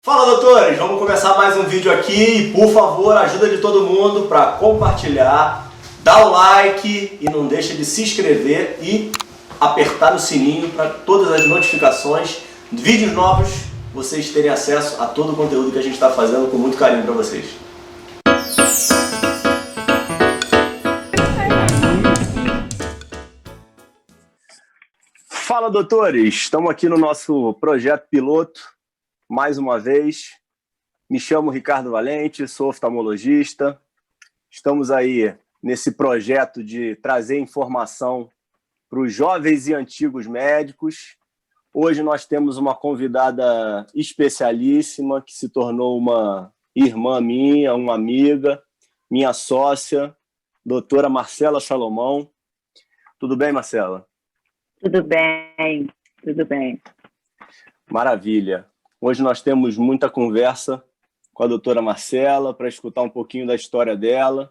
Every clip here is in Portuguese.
Fala, doutores! Vamos começar mais um vídeo aqui e, por favor, ajuda de todo mundo para compartilhar, dar o like e não deixa de se inscrever e apertar o sininho para todas as notificações de vídeos novos, vocês terem acesso a todo o conteúdo que a gente está fazendo com muito carinho para vocês. Fala, doutores! Estamos aqui no nosso projeto piloto, mais uma vez. Me chamo Ricardo Valente, sou oftalmologista. Estamos aí nesse projeto de trazer informação para os jovens e antigos médicos. Hoje nós temos uma convidada especialíssima que se tornou uma irmã minha, uma amiga, minha sócia, doutora Marcela Salomão. Tudo bem, Marcela? Tudo bem, tudo bem. Maravilha. Hoje nós temos muita conversa com a doutora Marcela para escutar um pouquinho da história dela,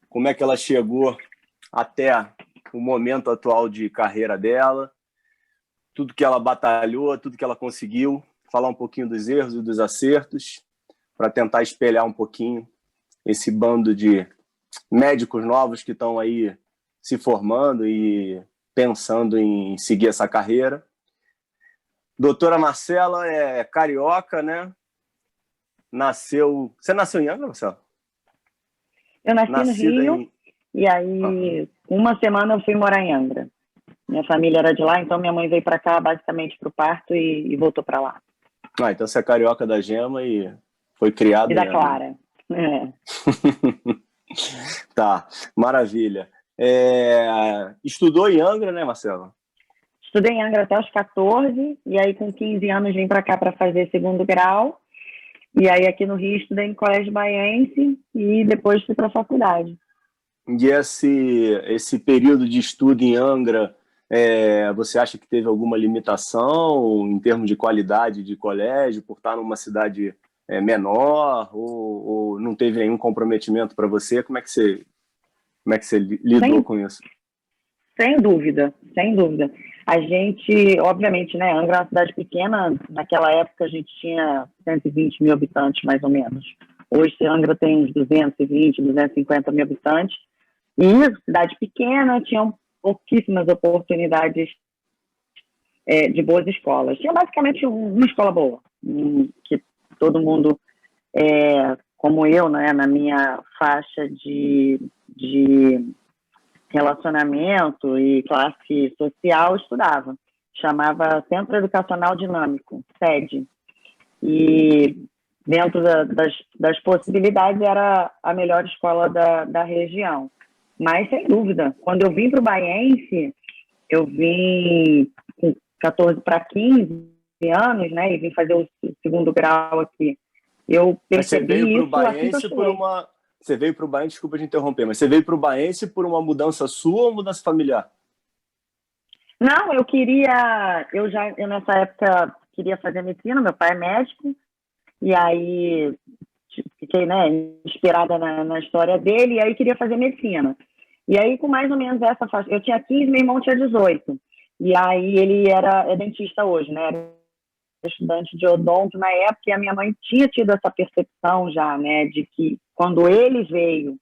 como é que ela chegou até o momento atual de carreira dela, tudo que ela batalhou, tudo que ela conseguiu, falar um pouquinho dos erros e dos acertos, para tentar espelhar um pouquinho esse bando de médicos novos que estão aí se formando e pensando em seguir essa carreira. Doutora Marcela é carioca, né? Você nasceu em Angra, Marcela? Eu nasci no Rio, e aí uma semana eu fui morar em Angra. Minha família era de lá, então minha mãe veio para cá basicamente para o parto e voltou para lá. Ah, então você é carioca da gema e foi criada E em da Angra. Clara. É. Tá, maravilha. Estudou em Angra, né, Marcela? Estudei em Angra até os 14, e aí com 15 anos vim para cá para fazer segundo grau. E aí aqui no Rio estudei em Colégio Baiense e depois fui para a faculdade. E esse período de estudo em Angra, você acha que teve alguma limitação em termos de qualidade de colégio, por estar numa cidade menor, ou não teve nenhum comprometimento para você? Como é que você lidou com isso? Sem dúvida, sem dúvida. A gente, obviamente, né, Angra é uma cidade pequena, naquela época a gente tinha 120 mil habitantes, mais ou menos. Hoje, Angra tem uns 220, 250 mil habitantes. E cidade pequena, tinham pouquíssimas oportunidades de boas escolas. Tinha basicamente uma escola boa, que todo mundo, como eu, né, na minha faixa de relacionamento e classe social, estudava. Chamava Centro Educacional Dinâmico, SED. E dentro das possibilidades era a melhor escola da região. Mas, sem dúvida, quando eu vim para o Baiense, eu vim com 14 para 15 anos, né, e vim fazer o segundo grau aqui. Eu percebi isso assim que eu cheguei. Você veio para o Baiense, desculpa te interromper, mas você veio para o Baiense por uma mudança sua ou mudança familiar? Não, eu nessa época queria fazer medicina, meu pai é médico, e aí fiquei, né, inspirada na história dele, e aí queria fazer medicina. E aí, com mais ou menos essa faixa, eu tinha 15, meu irmão tinha 18, e aí ele é dentista hoje, né, era estudante de odonto na época, e a minha mãe tinha tido essa percepção já, né, de que quando ele veio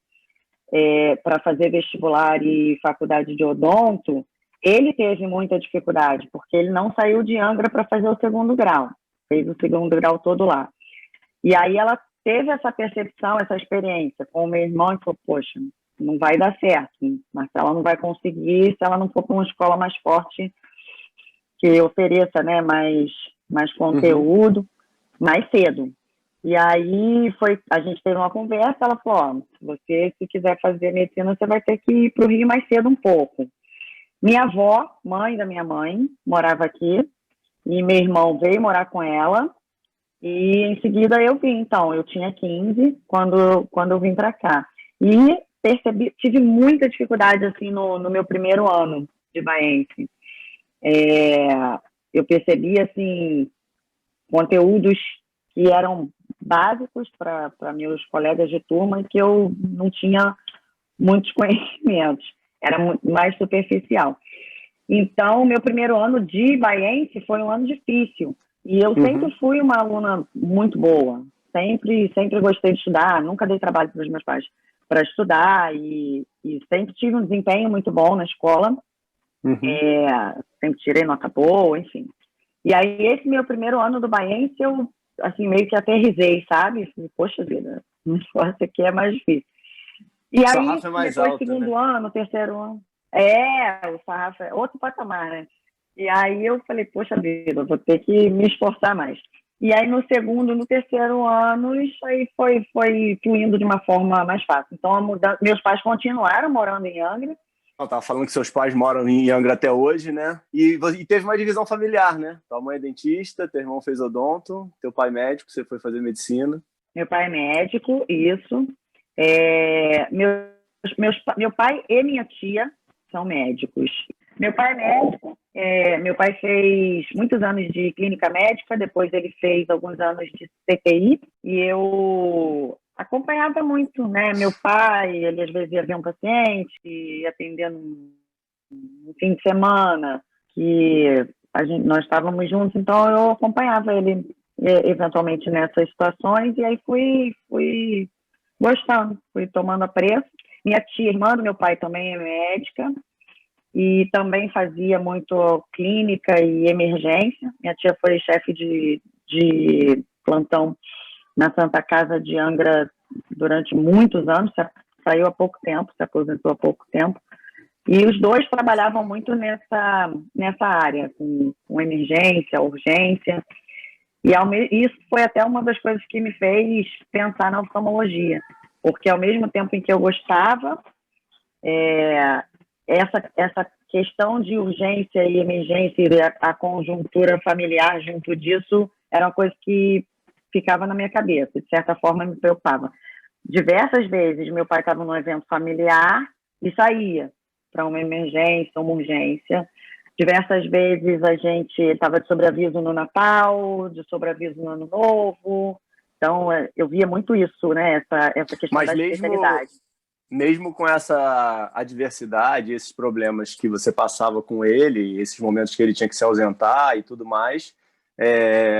para fazer vestibular e faculdade de odonto, ele teve muita dificuldade, porque ele não saiu de Angra para fazer o segundo grau, fez o segundo grau todo lá. E aí ela teve essa percepção, essa experiência com o meu irmão e falou, poxa, não vai dar certo, Marcela não vai conseguir se ela não for para uma escola mais forte que ofereça, né, mais conteúdo, mais cedo. E aí a gente teve uma conversa, ela falou, se quiser fazer medicina, você vai ter que ir para o Rio mais cedo um pouco. Minha avó, mãe da minha mãe, morava aqui, e meu irmão veio morar com ela, e em seguida eu vim. Então, eu tinha 15 quando eu vim para cá. E tive muita dificuldade assim, no meu primeiro ano de Baiense. Eu percebi assim, conteúdos que eram básicos para meus colegas de turma e que eu não tinha muitos conhecimentos, era mais superficial. Então, meu primeiro ano de Baiense foi um ano difícil, E eu sempre fui uma aluna muito boa. Sempre gostei de estudar. Nunca dei trabalho para os meus pais para estudar. E sempre tive um desempenho muito bom na escola. Sempre tirei nota boa, enfim. E aí, esse meu primeiro ano do Baiense, eu, assim, meio que aterrisei, sabe? Falei, poxa vida, não esforço aqui é mais difícil. E O aí, sarrafo é mais depois, alto, segundo né? ano, terceiro ano, o sarrafo é outro patamar, né? E aí eu falei, poxa vida, vou ter que me esforçar mais. E aí, no segundo, no terceiro ano, isso aí foi fluindo de uma forma mais fácil. Então, meus pais continuaram morando em Angra. Eu tava falando que seus pais moram em Angra até hoje, né? E teve uma divisão familiar, né? Tua mãe é dentista, teu irmão fez odonto, teu pai médico, você foi fazer medicina. Meu pai é médico, isso. Meu pai e minha tia são médicos. Meu pai é médico. Meu pai fez muitos anos de clínica médica, depois ele fez alguns anos de CTI, e eu acompanhava muito, né? Meu pai, ele às vezes ia ver um paciente, atendendo um fim de semana, que nós estávamos juntos, então eu acompanhava ele eventualmente nessas situações, e aí fui gostando, fui tomando apreço. Minha tia, irmã do meu pai, também é médica, e também fazia muito clínica e emergência. Minha tia foi chefe de plantão na Santa Casa de Angra durante muitos anos, saiu há pouco tempo, se aposentou há pouco tempo. E os dois trabalhavam muito nessa área, com emergência, urgência. E isso foi até uma das coisas que me fez pensar na oftalmologia, porque ao mesmo tempo em que eu gostava, essa questão de urgência e emergência e a conjuntura familiar junto disso era uma coisa que ficava na minha cabeça, de certa forma me preocupava. Diversas vezes meu pai estava num evento familiar e saía para uma emergência, uma urgência. Diversas vezes a gente estava de sobreaviso no Natal, de sobreaviso no Ano Novo. Então, eu via muito isso, né? Essa questão Mas da especialidade. mesmo com essa adversidade, esses problemas que você passava com ele, esses momentos que ele tinha que se ausentar e tudo mais,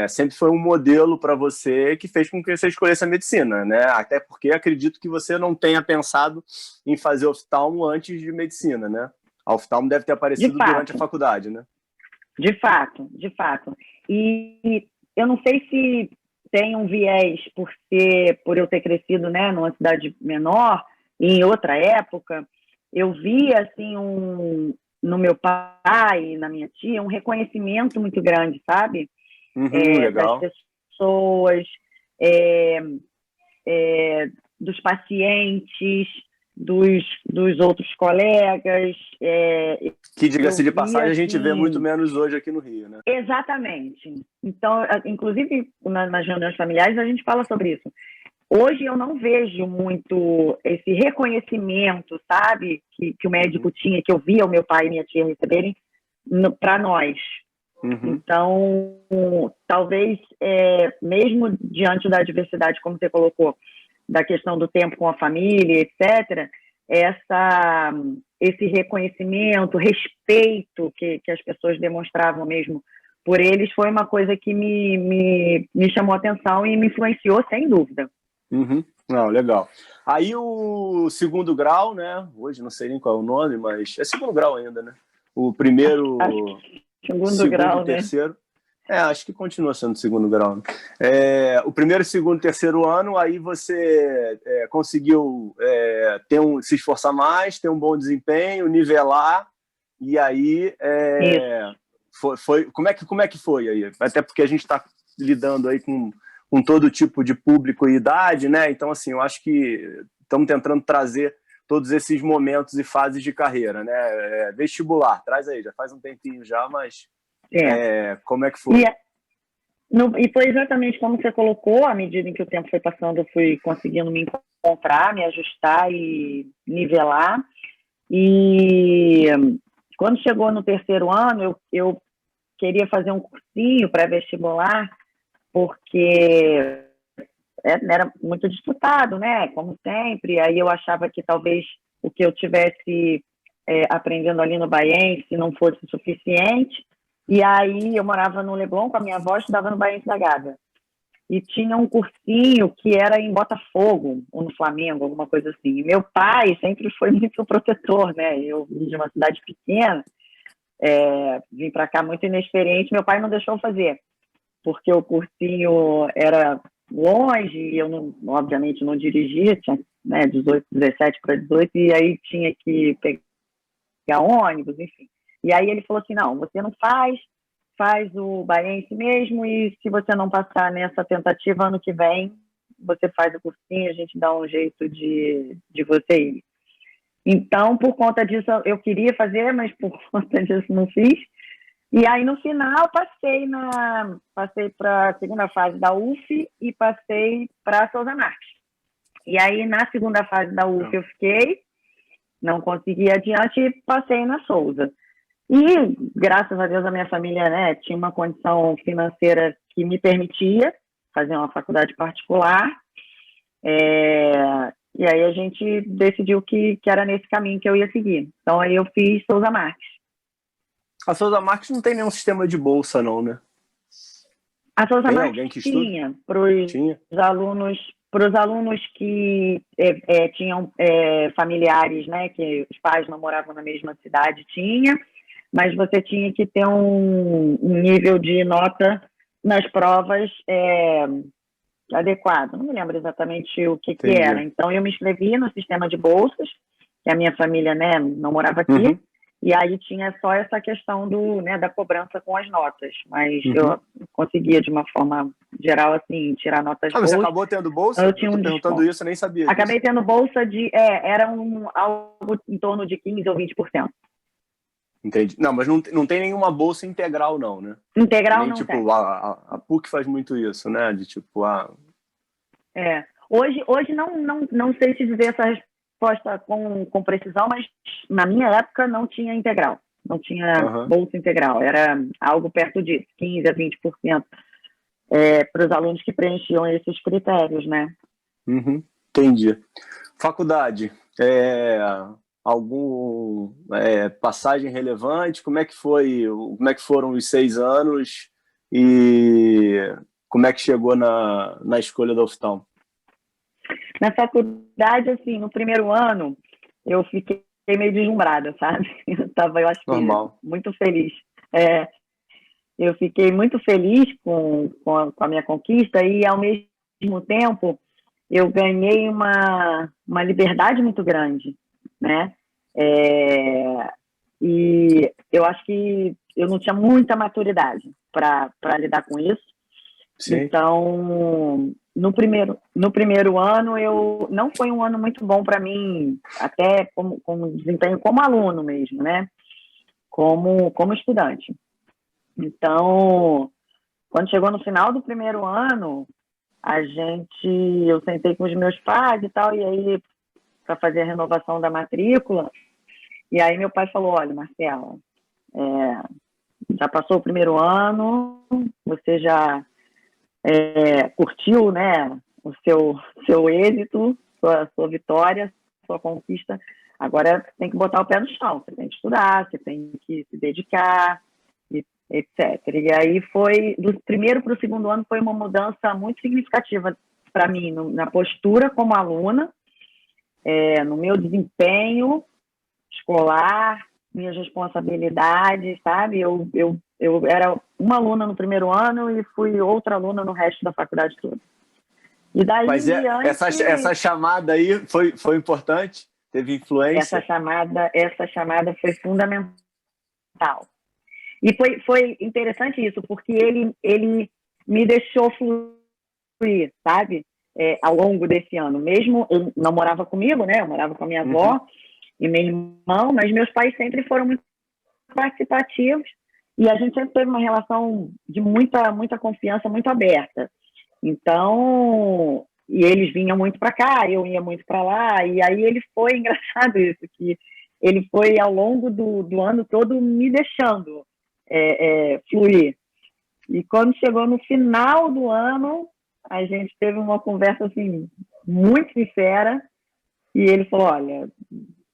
sempre foi um modelo para você que fez com que você escolhesse a medicina, né? Até porque acredito que você não tenha pensado em fazer oftalmo antes de medicina, né? A oftalmo deve ter aparecido durante a faculdade, né? De fato, de fato. E eu não sei se tem um viés por eu ter crescido, né, numa cidade menor, em outra época, eu vi assim no meu pai, na minha tia, um reconhecimento muito grande, sabe? Legal. Das pessoas, dos pacientes, dos outros colegas. Que, diga-se de passagem, assim, a gente vê muito menos hoje aqui no Rio, né? Exatamente. Então, inclusive, nas reuniões familiares, a gente fala sobre isso. Hoje eu não vejo muito esse reconhecimento, sabe, que o médico tinha, que eu via o meu pai e minha tia receberem para nós. Então, talvez, mesmo diante da adversidade, como você colocou, da questão do tempo com a família, etc., esse reconhecimento, respeito que as pessoas demonstravam mesmo por eles, foi uma coisa que me chamou a atenção e me influenciou, sem dúvida. Não, legal. Aí o segundo grau, né? Hoje não sei nem qual é o nome, mas é segundo grau ainda, né? O primeiro, segundo grau, terceiro. né? Acho que continua sendo segundo grau. Né? O primeiro, segundo, terceiro ano, aí você conseguiu se esforçar mais, ter um bom desempenho, nivelar, e aí como é que foi aí? Até porque a gente está lidando aí com todo tipo de público e idade, né? Então, assim, eu acho que estamos tentando trazer todos esses momentos e fases de carreira, né? Vestibular, traz aí, já faz um tempinho já, mas como é que foi? E foi exatamente como você colocou, à medida em que o tempo foi passando, eu fui conseguindo me encontrar, me ajustar e nivelar. E quando chegou no terceiro ano, eu queria fazer um cursinho pré-vestibular, porque era muito disputado, né? Como sempre. Aí eu achava que talvez o que eu tivesse aprendendo ali no Baiense não fosse suficiente. E aí eu morava no Leblon com a minha avó, estudava no Baía da Gávea. E tinha um cursinho que era em Botafogo, ou no Flamengo, alguma coisa assim. E meu pai sempre foi muito protetor, né? Eu vim de uma cidade pequena, vim para cá muito inexperiente, meu pai não deixou fazer, porque o cursinho era longe, e eu, não, obviamente, não dirigia, tinha 18, 17 para 18, e aí tinha que pegar ônibus, enfim. E aí ele falou assim, não, você não faz o Baense mesmo, e se você não passar nessa tentativa, ano que vem, você faz o cursinho, a gente dá um jeito de você ir. Então, por conta disso, eu queria fazer, mas por conta disso não fiz. E aí, no final, passei para a segunda fase da UF e passei para a Souza Marques. E aí, na segunda fase da UF, eu fiquei, não consegui adiante e passei na Souza. E, graças a Deus, a minha família, né, tinha uma condição financeira que me permitia fazer uma faculdade particular. E aí a gente decidiu que era nesse caminho que eu ia seguir. Então, aí eu fiz Souza Marques. A Souza Marques não tem nenhum sistema de bolsa, não, né? A Souza Tem Marques alguém que tinha para os alunos que tinham familiares, né, que os pais não moravam na mesma cidade, tinha, mas você tinha que ter um nível de nota nas provas adequado. Não me lembro exatamente o que era. Então, eu me inscrevi no sistema de bolsas, que a minha família, né, não morava aqui, Uhum. e aí tinha só essa questão da cobrança com as notas. Mas eu conseguia, de uma forma geral, assim, tirar notas boas. Você acabou tendo bolsa? Eu tinha tô perguntando isso, eu nem sabia disso. Acabei tendo bolsa de... era algo em torno de 15% ou 20%. Entendi. Não, mas não tem nenhuma bolsa integral, não, né? Integral nem, não tipo, tem. A PUC faz muito isso, né? De tipo, Hoje não sei te dizer essa resposta com precisão, mas na minha época não tinha integral. Não tinha bolsa integral. Era algo perto disso, 15% a 20% para os alunos que preenchiam esses critérios, né? Entendi. Faculdade, algum passagem relevante? Como é que foram os 6 anos e como é que chegou na escolha da UFTAM? Na faculdade, assim, no primeiro ano, eu fiquei meio deslumbrada, sabe? Eu acho Normal. que muito feliz. Eu fiquei muito feliz com a minha conquista e, ao mesmo tempo, eu ganhei uma liberdade muito grande, né? E eu acho que eu não tinha muita maturidade para lidar com isso. Sim. Então, no primeiro ano, não foi um ano muito bom para mim, até como desempenho como aluno mesmo, né? Como estudante. Então, quando chegou no final do primeiro ano, eu sentei com os meus pais e tal, e aí, para fazer a renovação da matrícula, e aí meu pai falou, olha, Marcela, já passou o primeiro ano, você já curtiu, né, o seu êxito, sua vitória, sua conquista, agora tem que botar o pé no chão, você tem que estudar, você tem que se dedicar, etc. E aí do primeiro para o segundo ano, foi uma mudança muito significativa para mim, na postura como aluna, no meu desempenho escolar, minhas responsabilidades, sabe? Eu era uma aluna no primeiro ano e fui outra aluna no resto da faculdade toda. E daí Mas essa chamada aí foi importante? Teve influência? Essa chamada foi fundamental. E foi interessante isso, porque ele me deixou fluir, sabe? Ao longo desse ano. Mesmo eu não morava comigo, né? Eu morava com a minha avó e meu irmão, mas meus pais sempre foram muito participativos e a gente sempre teve uma relação de muita confiança, muito aberta. Então, e eles vinham muito para cá, eu ia muito para lá, e aí ele foi engraçado isso, que ele foi ao longo do ano todo me deixando fluir. E quando chegou no final do ano, a gente teve uma conversa assim muito sincera e ele falou, olha,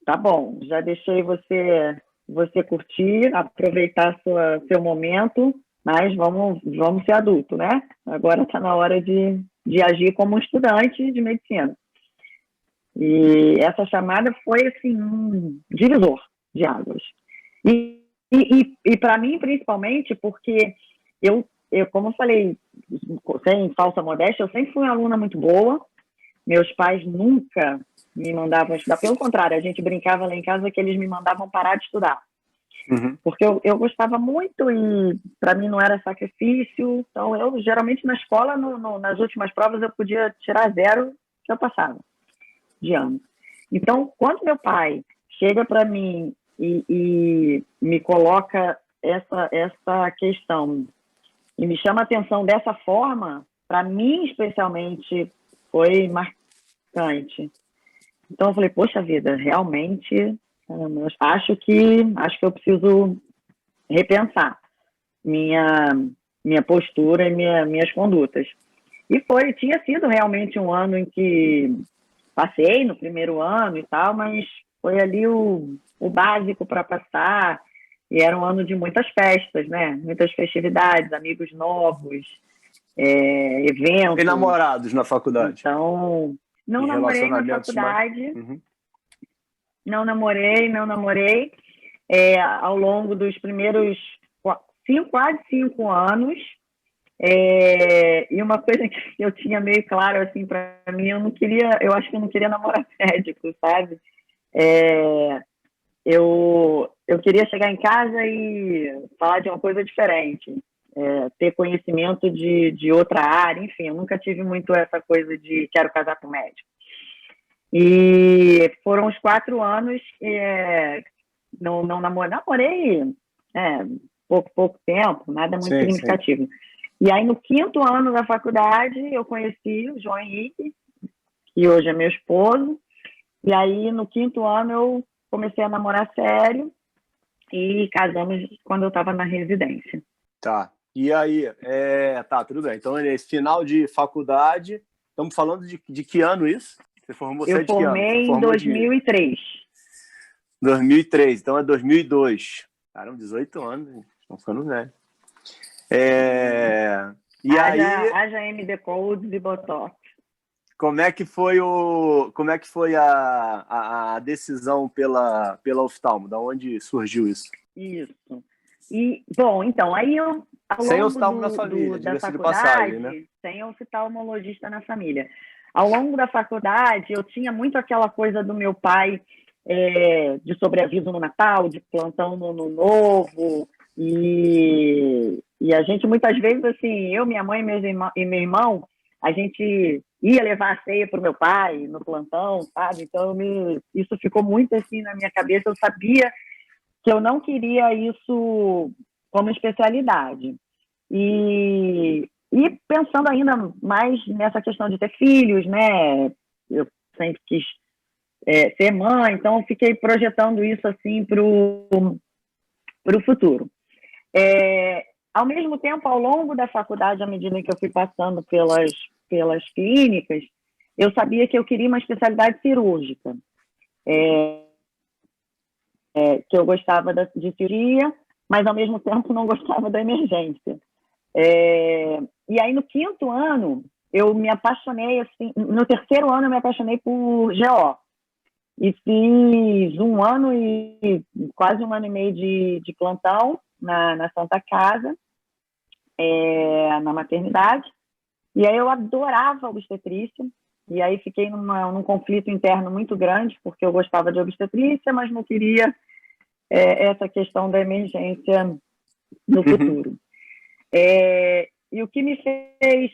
tá bom, já deixei você você curtir, aproveitar seu momento, mas vamos ser adulto, né? Agora está na hora de agir como um estudante de medicina. E essa chamada foi, assim, um divisor de águas. E para mim, principalmente, porque eu, como eu falei, sem falsa modéstia, eu sempre fui uma aluna muito boa. Meus pais nunca me mandavam estudar. Pelo contrário, a gente brincava lá em casa que eles me mandavam parar de estudar. Uhum. Porque eu gostava muito e para mim não era sacrifício. Então, eu geralmente na escola, nas últimas provas, eu podia tirar 0 que eu passava de ano. Então, quando meu pai chega para mim e me coloca essa questão e me chama a atenção dessa forma, para mim, especialmente, foi marcante. Então, eu falei, poxa vida, realmente, acho que eu preciso repensar minha postura e minhas condutas. E tinha sido realmente um ano em que passei no primeiro ano e tal, mas foi ali o básico para passar, e era um ano de muitas festas, né? Muitas festividades, amigos novos, eventos. E namorados na faculdade? Então, não namorei na faculdade, não namorei. Ao longo dos primeiros quase 5 anos, e uma coisa que eu tinha meio claro, assim, para mim, eu acho que eu não queria namorar médico, sabe? Eu queria chegar em casa e falar de uma coisa diferente, ter conhecimento de outra área, enfim, eu nunca tive muito essa coisa de quero casar com médico. E foram os 4 anos que não namorei pouco tempo, nada muito significativo. Sim. E aí, no 5º ano da faculdade, eu conheci o João Henrique, que hoje é meu esposo. E aí, no 5º ano, eu comecei a namorar sério e casamos quando eu estava na residência. Tá. E aí, tudo bem. Então, nesse final de faculdade, estamos falando de que ano isso? Você formou eu de que ano? Formei em 2003. 2003, então é 2002. Caramba, 18 anos, estão ficando velho. E haja MD Codes e Botox. Como é que foi a decisão pela oftalmo? Da onde surgiu isso? Isso. E, bom, então, aí eu, ao sem longo oftalmo na família, da faculdade, de passagem, né? Sem oftalmologista na família. Ao longo da faculdade, eu tinha muito aquela coisa do meu pai de sobreaviso no Natal, de plantão no Ano Novo, e a gente, muitas vezes, assim, eu, minha mãe e meu irmão, a gente ia levar a ceia para o meu pai no plantão, sabe? Então, isso ficou muito assim na minha cabeça. Eu sabia que eu não queria isso como especialidade. E pensando ainda mais nessa questão de ter filhos, né? Eu sempre quis ser mãe, então eu fiquei projetando isso assim para o futuro. Ao mesmo tempo, ao longo da faculdade, à medida que eu fui passando pelas clínicas, eu sabia que eu queria uma especialidade cirúrgica. Que eu gostava de cirurgia, mas ao mesmo tempo não gostava da emergência. E aí, no 5º ano, eu me apaixonei, assim, no 3º ano eu me apaixonei por GO. E fiz quase 1 ano e meio de plantão na Santa Casa, na maternidade. E aí eu adorava obstetrícia. E aí fiquei num conflito interno muito grande, porque eu gostava de obstetrícia, mas não queria essa questão da emergência no futuro. E o que me fez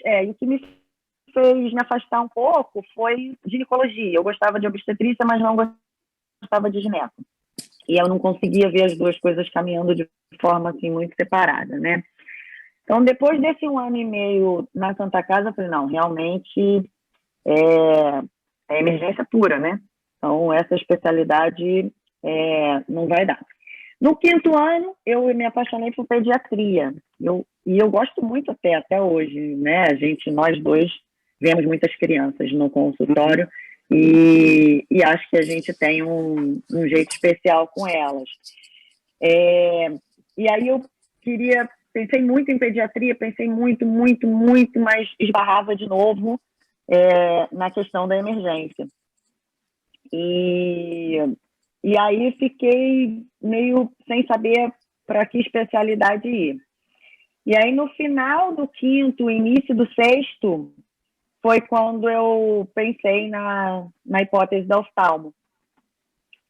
me afastar um pouco foi ginecologia. Eu gostava de obstetrícia, mas não gostava de gineco. E eu não conseguia ver as duas coisas caminhando de forma assim, muito separada, né? Então, depois desse 1 ano e meio na Santa Casa, eu falei, não, realmente é emergência pura, né? Então, essa especialidade não vai dar. No 5º ano, eu me apaixonei por pediatria. E eu gosto muito até hoje, né? Nós dois vemos muitas crianças no consultório e acho que a gente tem um jeito especial com elas. E aí eu pensei muito em pediatria, pensei muito, mas esbarrava de novo na questão da emergência. E aí fiquei meio sem saber para que especialidade ir. E aí, no final do quinto, início do sexto, foi quando eu pensei na hipótese da oftalmo.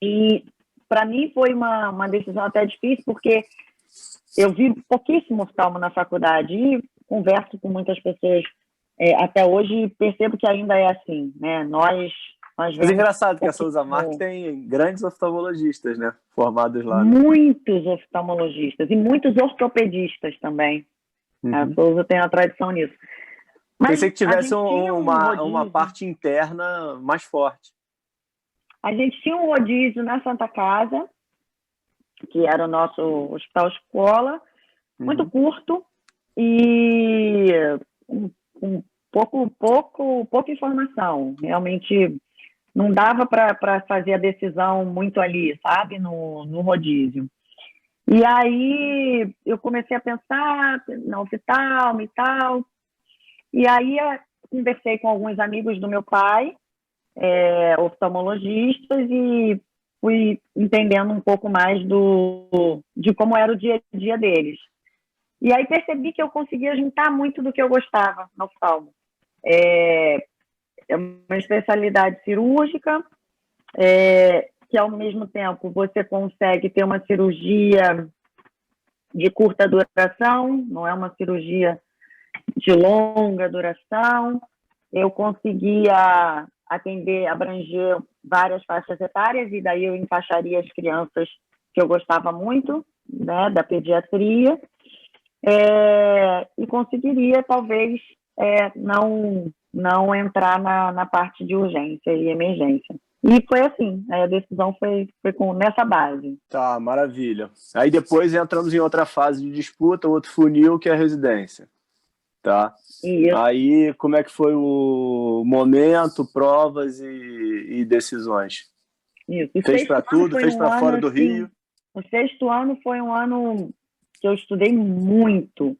E, para mim, foi uma decisão até difícil, porque eu vi pouquíssimo oftalmo na faculdade e converso com muitas pessoas até hoje e percebo que ainda é assim, né? Nós Mas é engraçado que a Souza Marques tem grandes oftalmologistas, né? Formados lá. Muitos oftalmologistas e muitos ortopedistas também. A Souza tem uma tradição nisso. Mas pensei que tivesse uma parte interna mais forte. A gente tinha um rodízio na Santa Casa, que era o nosso hospital-escola, muito curto e com pouca informação. Realmente não dava para fazer a decisão muito ali, sabe, no rodízio. E aí eu comecei a pensar na oftalmo e tal. E aí conversei com alguns amigos do meu pai, oftalmologistas, e fui entendendo um pouco mais de como era o dia a dia deles. E aí percebi que eu conseguia juntar muito do que eu gostava no oftalmo. É uma especialidade cirúrgica, que ao mesmo tempo você consegue ter uma cirurgia de curta duração, não é uma cirurgia de longa duração. Eu conseguia abranger várias faixas etárias, e daí eu encaixaria as crianças que eu gostava muito, né, da pediatria, e conseguiria, talvez, não entrar na parte de urgência e emergência. E foi assim, a decisão foi nessa base. Tá, maravilha. Aí depois entramos em outra fase de disputa, outro funil, que é a residência. Tá. Isso. Aí, como é que foi o momento, provas e decisões? Isso. Fez para tudo? Fez para fora do Rio? O sexto ano foi um ano que eu estudei muito,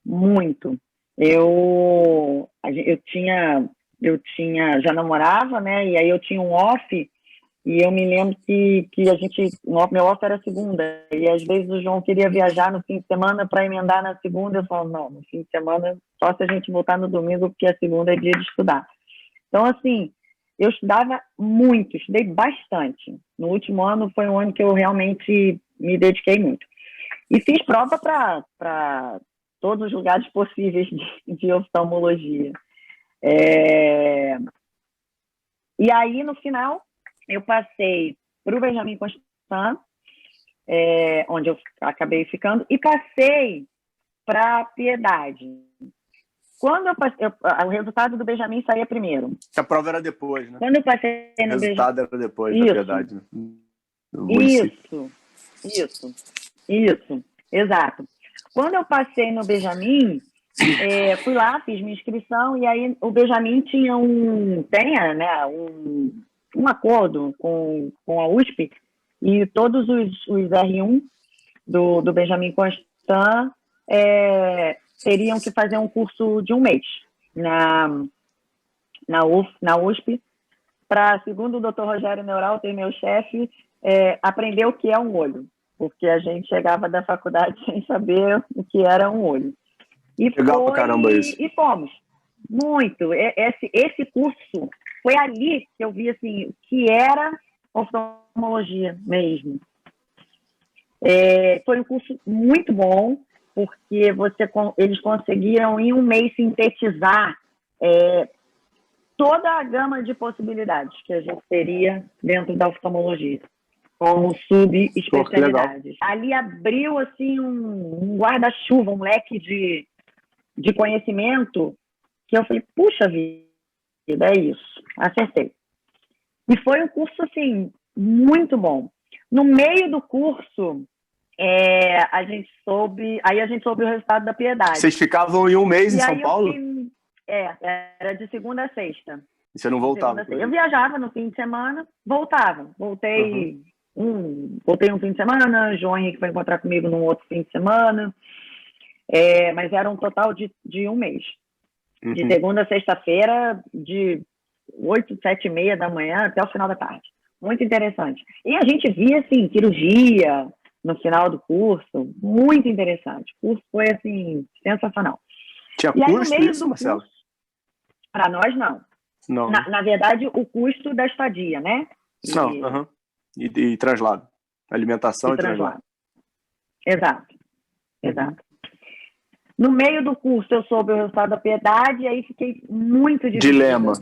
muito. Eu já namorava, né? E aí eu tinha um off, e eu me lembro que meu off era segunda, e às vezes o João queria viajar no fim de semana para emendar na segunda. Eu falo, não, no fim de semana só se a gente voltar no domingo, porque a segunda é dia de estudar. Então, assim, eu estudava muito, estudei bastante. No último ano foi um ano que eu realmente me dediquei muito. E fiz prova para todos os lugares possíveis de oftalmologia. E aí, no final, eu passei para o Benjamin Constant, onde eu acabei ficando, e passei para a Piedade. Quando eu passei, o resultado do Benjamin saía primeiro. A prova era depois, né? Quando eu passei no Benjamin... O resultado era depois da Piedade. Isso, exato. Quando eu passei no Benjamin, fui lá, fiz minha inscrição, e aí o Benjamin tinha um acordo com a USP, e todos os R1 do Benjamin Constant teriam que fazer um curso de um mês na USP, para, segundo o Dr. Rogério Neuralter, meu chefe, aprender o que é um olho, porque a gente chegava da faculdade sem saber o que era um olho. Legal pra caramba isso. E fomos. Muito. Esse curso, foi ali que eu vi assim, o que era oftalmologia mesmo. Foi um curso muito bom, porque eles conseguiram, em um mês, sintetizar toda a gama de possibilidades que a gente teria dentro da oftalmologia, como subespecialidades. Ali abriu assim, um guarda-chuva, um leque de conhecimento, que eu falei, puxa vida, é isso, acertei. E foi um curso, assim, muito bom. No meio do curso, a gente soube o resultado da Piedade. Vocês ficavam em um mês em São Paulo? Era de segunda a sexta. E você não voltava? Eu viajava no fim de semana, voltava. Voltei voltei um fim de semana, João Henrique foi encontrar comigo num outro fim de semana, mas era um total de um mês. De segunda a sexta-feira, de 8, 7h30 da manhã até o final da tarde. Muito interessante. E a gente via, assim, cirurgia no final do curso, muito interessante. O curso foi, assim, sensacional. Tinha custo isso, Marcelo? Para nós, não. Não. Na verdade, o custo da estadia, né? Não, e translado. Alimentação e translado. Exato. No meio do curso, eu soube o resultado da Piedade e aí fiquei muito dividida.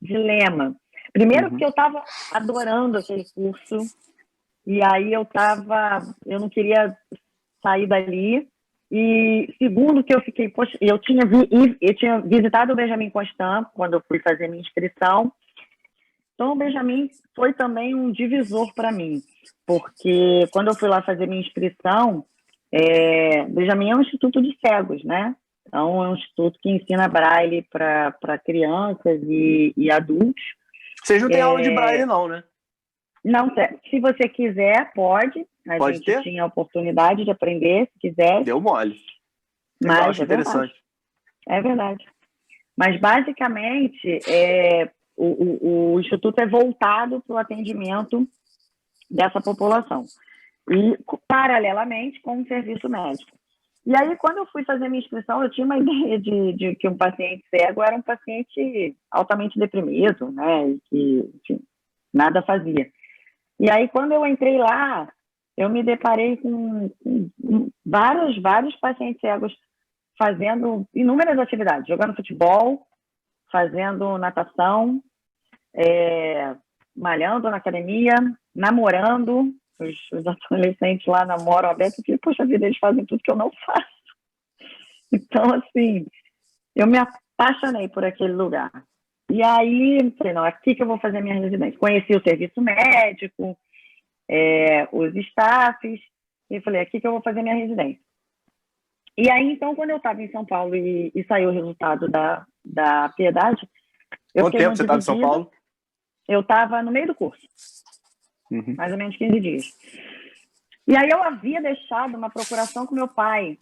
Dilema. Primeiro porque eu estava adorando aquele curso e aí eu não queria sair dali. E segundo que eu fiquei, poxa, eu tinha visitado o Benjamin Constant quando eu fui fazer minha inscrição. Então o Benjamin foi também um divisor para mim, porque quando eu fui lá fazer minha inscrição, Benjamin é um instituto de cegos, né? Então, é um instituto que ensina Braille para crianças e adultos. Vocês não têm aula de Braille, não, né? Não, se você quiser, pode. A gente tinha a oportunidade de aprender, se quiser. Deu mole. Mas acho interessante. É verdade. Mas, basicamente, o instituto é voltado para o atendimento dessa população. E, paralelamente, com o serviço médico. E aí, quando eu fui fazer minha inscrição, eu tinha uma ideia de que um paciente cego era um paciente altamente deprimido, né? E que, enfim, nada fazia. E aí, quando eu entrei lá, eu me deparei com vários pacientes cegos fazendo inúmeras atividades, jogando futebol, fazendo natação, malhando na academia, namorando. Os adolescentes lá namoram aberto, e poxa vida, eles fazem tudo que eu não faço. Então, assim, eu me apaixonei por aquele lugar. E aí, falei, não, é aqui que eu vou fazer minha residência. Conheci o serviço médico, os staffs, e falei, aqui que eu vou fazer minha residência. E aí, então, quando eu estava em São Paulo e saiu o resultado da Piedade... Quanto tempo você estava em São Paulo? Eu estava no meio do curso. Mais ou menos 15 dias. E aí eu havia deixado uma procuração com meu pai,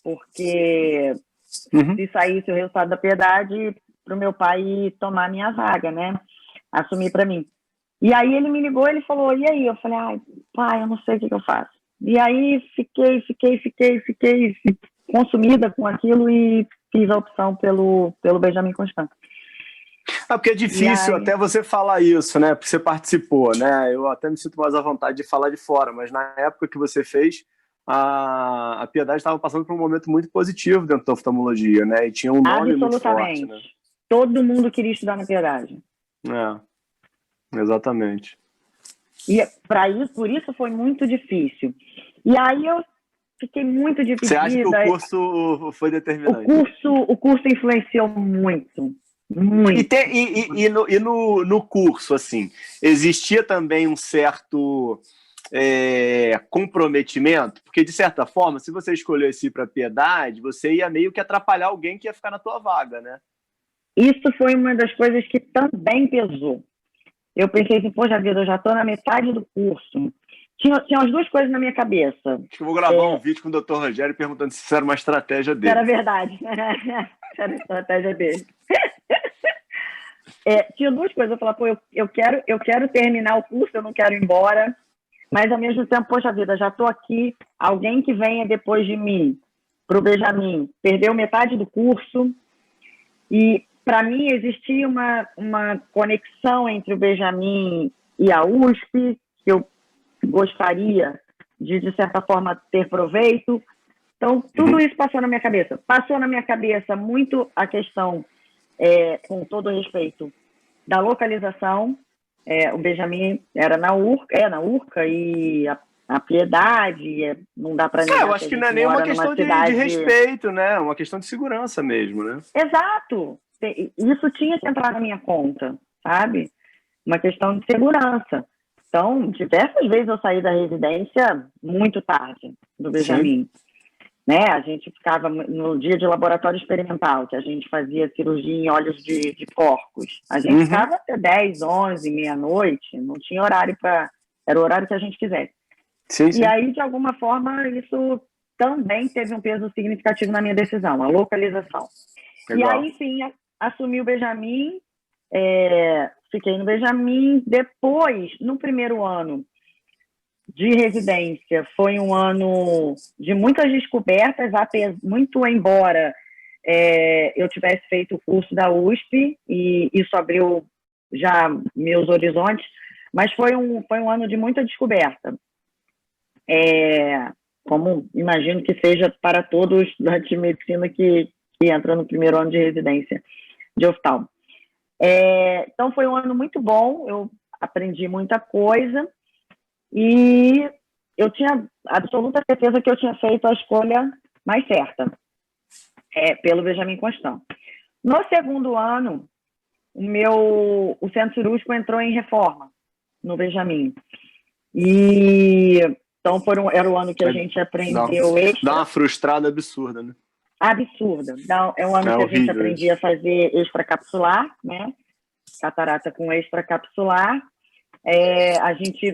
porque se saísse o resultado da Piedade, para o meu pai tomar minha vaga, né? Assumir para mim. E aí ele me ligou, ele falou, e aí? Eu falei, ai, pai, eu não sei o que eu faço. E aí fiquei consumida com aquilo e fiz a opção pelo Benjamin Constant. Porque é difícil até você falar isso, né? Porque você participou, né? Eu até me sinto mais à vontade de falar de fora, mas na época que você fez, a Piedade estava passando por um momento muito positivo dentro da oftalmologia, né? E tinha um nome muito forte, né? Todo mundo queria estudar na Piedade. Exatamente. E por isso foi muito difícil. E aí eu fiquei muito dividida. Você acha que o curso foi determinante? O curso influenciou muito. Muito. E no curso, assim, existia também um certo comprometimento? Porque, de certa forma, se você escolhesse ir para a Piedade, você ia meio que atrapalhar alguém que ia ficar na tua vaga, né? Isso foi uma das coisas que também pesou. Eu pensei assim, poxa vida, eu já estou na metade do curso. Tinha as duas coisas na minha cabeça. Acho que eu vou gravar um vídeo com o Dr. Rogério perguntando se isso era uma estratégia dele. Era verdade. Era a estratégia dele. Tinha duas coisas. Eu falava, pô, eu quero terminar o curso, eu não quero ir embora. Mas, ao mesmo tempo, poxa vida, já estou aqui. Alguém que venha depois de mim, para o Benjamin, perdeu metade do curso. E, para mim, existia uma conexão entre o Benjamin e a USP, que eu gostaria de certa forma, ter proveito. Então, tudo isso passou na minha cabeça. Passou na minha cabeça muito a questão, com todo respeito, da localização. O Benjamin era na URCA e a Piedade, não dá para negar. Eu acho que não é nem uma questão de respeito, né? É uma questão de segurança mesmo, né? Exato. Isso tinha que entrar na minha conta, sabe? Uma questão de segurança. Então, diversas vezes eu saí da residência muito tarde do Benjamin. Né? A gente ficava no dia de laboratório experimental, que a gente fazia cirurgia em olhos de porcos. A gente ficava até 10, 11, meia-noite, não tinha horário para Era o horário que a gente quisesse. Sim, sim. E aí, de alguma forma, isso também teve um peso significativo na minha decisão, a localização. Legal. E aí, sim, assumi o Benjamin, fiquei no Benjamin. Depois, no primeiro ano de residência, foi um ano de muitas descobertas, muito embora eu tivesse feito o curso da USP, e isso abriu já meus horizontes, mas foi um ano de muita descoberta. Como imagino que seja para todos da de medicina que entra no primeiro ano de residência de oftalmo. Então, foi um ano muito bom, eu aprendi muita coisa e eu tinha absoluta certeza que eu tinha feito a escolha mais certa, pelo Benjamin Constant. No segundo ano, o centro cirúrgico entrou em reforma no Benjamin. E então era o ano que a gente aprendeu extra. Dá uma frustrada absurda, né? Absurda. É um ano que a gente aprendia a fazer extracapsular, né? Catarata com extracapsular.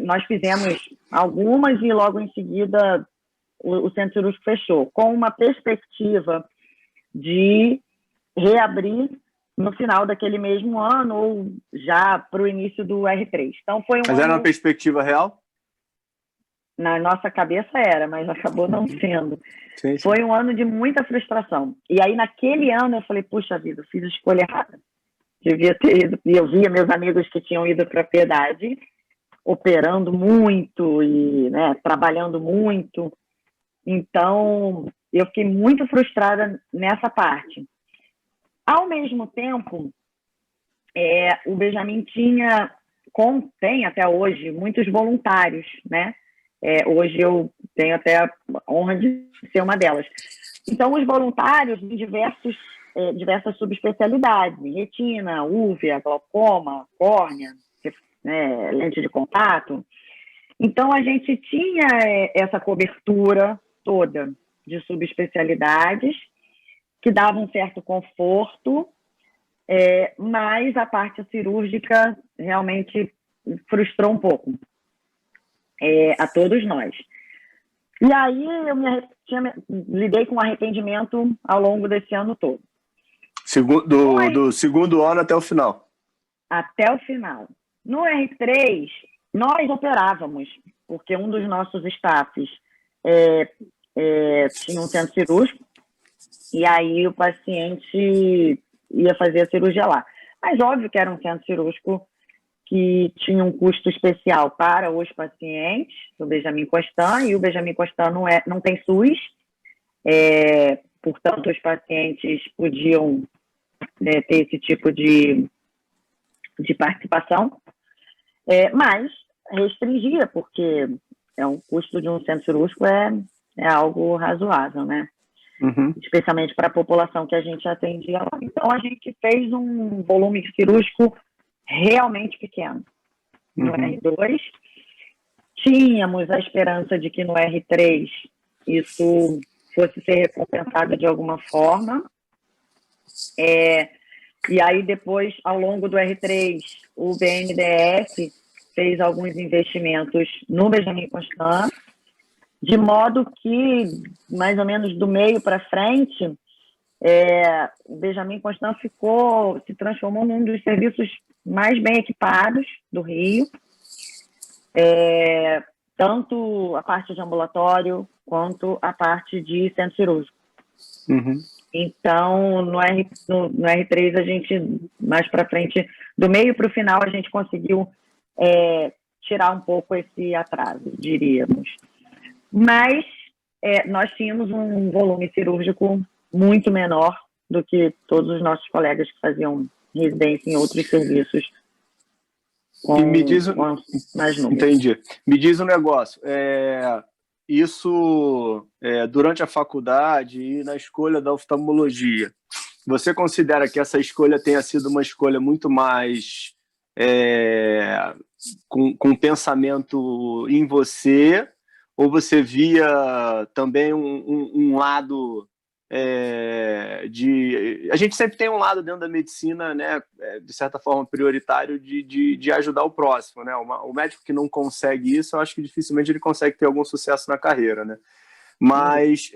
Nós fizemos algumas e logo em seguida o centro cirúrgico fechou, com uma perspectiva de reabrir no final daquele mesmo ano ou já para o início do R3. Então, foi Mas era uma perspectiva real? Na nossa cabeça era, mas acabou não sendo. Sim. Foi um ano de muita frustração. E aí, naquele ano, eu falei, puxa vida, eu fiz a escolha errada. Devia ter ido. E eu via meus amigos que tinham ido para a Piedade, operando muito e, né, trabalhando muito. Então, eu fiquei muito frustrada nessa parte. Ao mesmo tempo, o Benjamin tem até hoje muitos voluntários, né? Hoje eu tenho até a honra de ser uma delas. Então, os voluntários em diversas subespecialidades, retina, úvea, glaucoma, córnea, lente de contato. Então, a gente tinha essa cobertura toda de subespecialidades que davam um certo conforto, mas a parte cirúrgica realmente frustrou um pouco a todos nós. E aí eu lidei com arrependimento ao longo desse ano todo. Do segundo ano até o final? Até o final. No R3, nós operávamos, porque um dos nossos staffs tinha um centro cirúrgico, e aí o paciente ia fazer a cirurgia lá. Mas óbvio que era um centro cirúrgico que tinha um custo especial para os pacientes do Benjamin Constant, e o Benjamin Constant não tem SUS, portanto, os pacientes podiam ter esse tipo de participação, mas restringia, porque o custo de um centro cirúrgico é algo razoável, né? Uhum. Especialmente para a população que a gente atendia lá. Então, a gente fez um volume cirúrgico realmente pequeno. No R2, tínhamos a esperança de que no R3 isso fosse ser recompensado de alguma forma. E aí, depois, ao longo do R3, o BNDES fez alguns investimentos no Benjamin Constant, de modo que, mais ou menos do meio para frente, o Benjamin Constant se transformou num dos serviços mais bem equipados do Rio, tanto a parte de ambulatório quanto a parte de centro cirúrgico. Uhum. Então, no R3, a gente, mais para frente, do meio para o final, a gente conseguiu tirar um pouco esse atraso, diríamos. Mas nós tínhamos um volume cirúrgico muito menor do que todos os nossos colegas que faziam residência em outros serviços com mais números. Entendi. Me diz um negócio. Isso, durante a faculdade e na escolha da oftalmologia, você considera que essa escolha tenha sido uma escolha muito mais com pensamento em você, ou você via também um lado A gente sempre tem um lado dentro da medicina, né, de certa forma prioritário, de ajudar o próximo, né? O médico que não consegue isso, eu acho que dificilmente ele consegue ter algum sucesso na carreira, né? Mas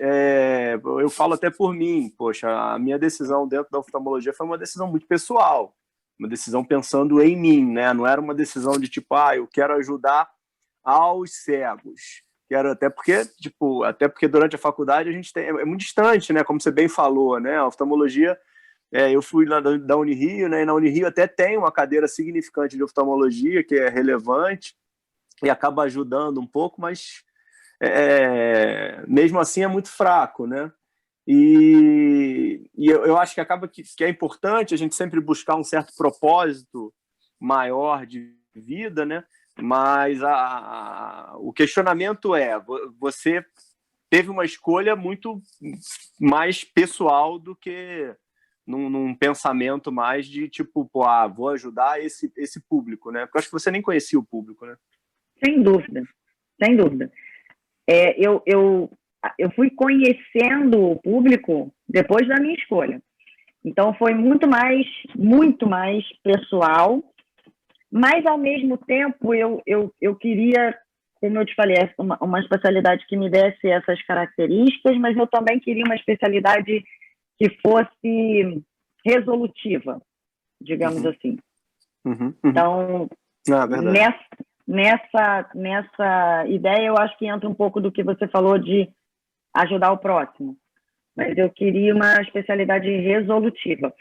eu falo até por mim, poxa, a minha decisão dentro da oftalmologia foi uma decisão muito pessoal, uma decisão pensando em mim, né? Não era uma decisão de tipo, eu quero ajudar aos cegos. Quero, até porque durante a faculdade a gente é muito distante, né? Como você bem falou, né? A oftalmologia, eu fui lá da Unirio, né? E na Unirio até tem uma cadeira significante de oftalmologia que é relevante e acaba ajudando um pouco, mas mesmo assim é muito fraco, né? E eu acho que acaba que é importante a gente sempre buscar um certo propósito maior de vida, né? Mas o questionamento você teve uma escolha muito mais pessoal do que num pensamento mais de tipo, vou ajudar esse público, né? Porque eu acho que você nem conhecia o público, né? Sem dúvida, sem dúvida. Eu fui conhecendo o público depois da minha escolha. Então, foi muito mais pessoal, mas, ao mesmo tempo, eu queria, como eu te falei, uma especialidade que me desse essas características, mas eu também queria uma especialidade que fosse resolutiva, digamos assim. Então, nessa ideia, eu acho que entra um pouco do que você falou de ajudar o próximo. Mas eu queria uma especialidade resolutiva.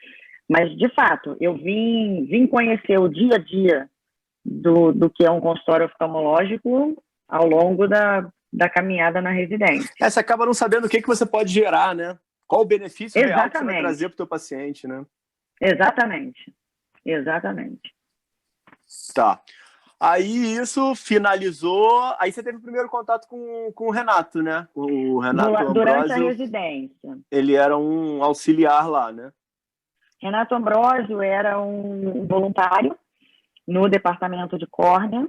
Mas, de fato, eu vim conhecer o dia a dia do que é um consultório oftalmológico ao longo da caminhada na residência. Você acaba não sabendo o que você pode gerar, né? Qual o benefício real que você vai trazer para o teu paciente, né? Exatamente. Tá. Aí isso finalizou. Aí você teve o primeiro contato com o Renato, né? O Renato Ambrosio. Durante a residência. Ele era um auxiliar lá, né? Renato Ambrosio era um voluntário no departamento de córnea.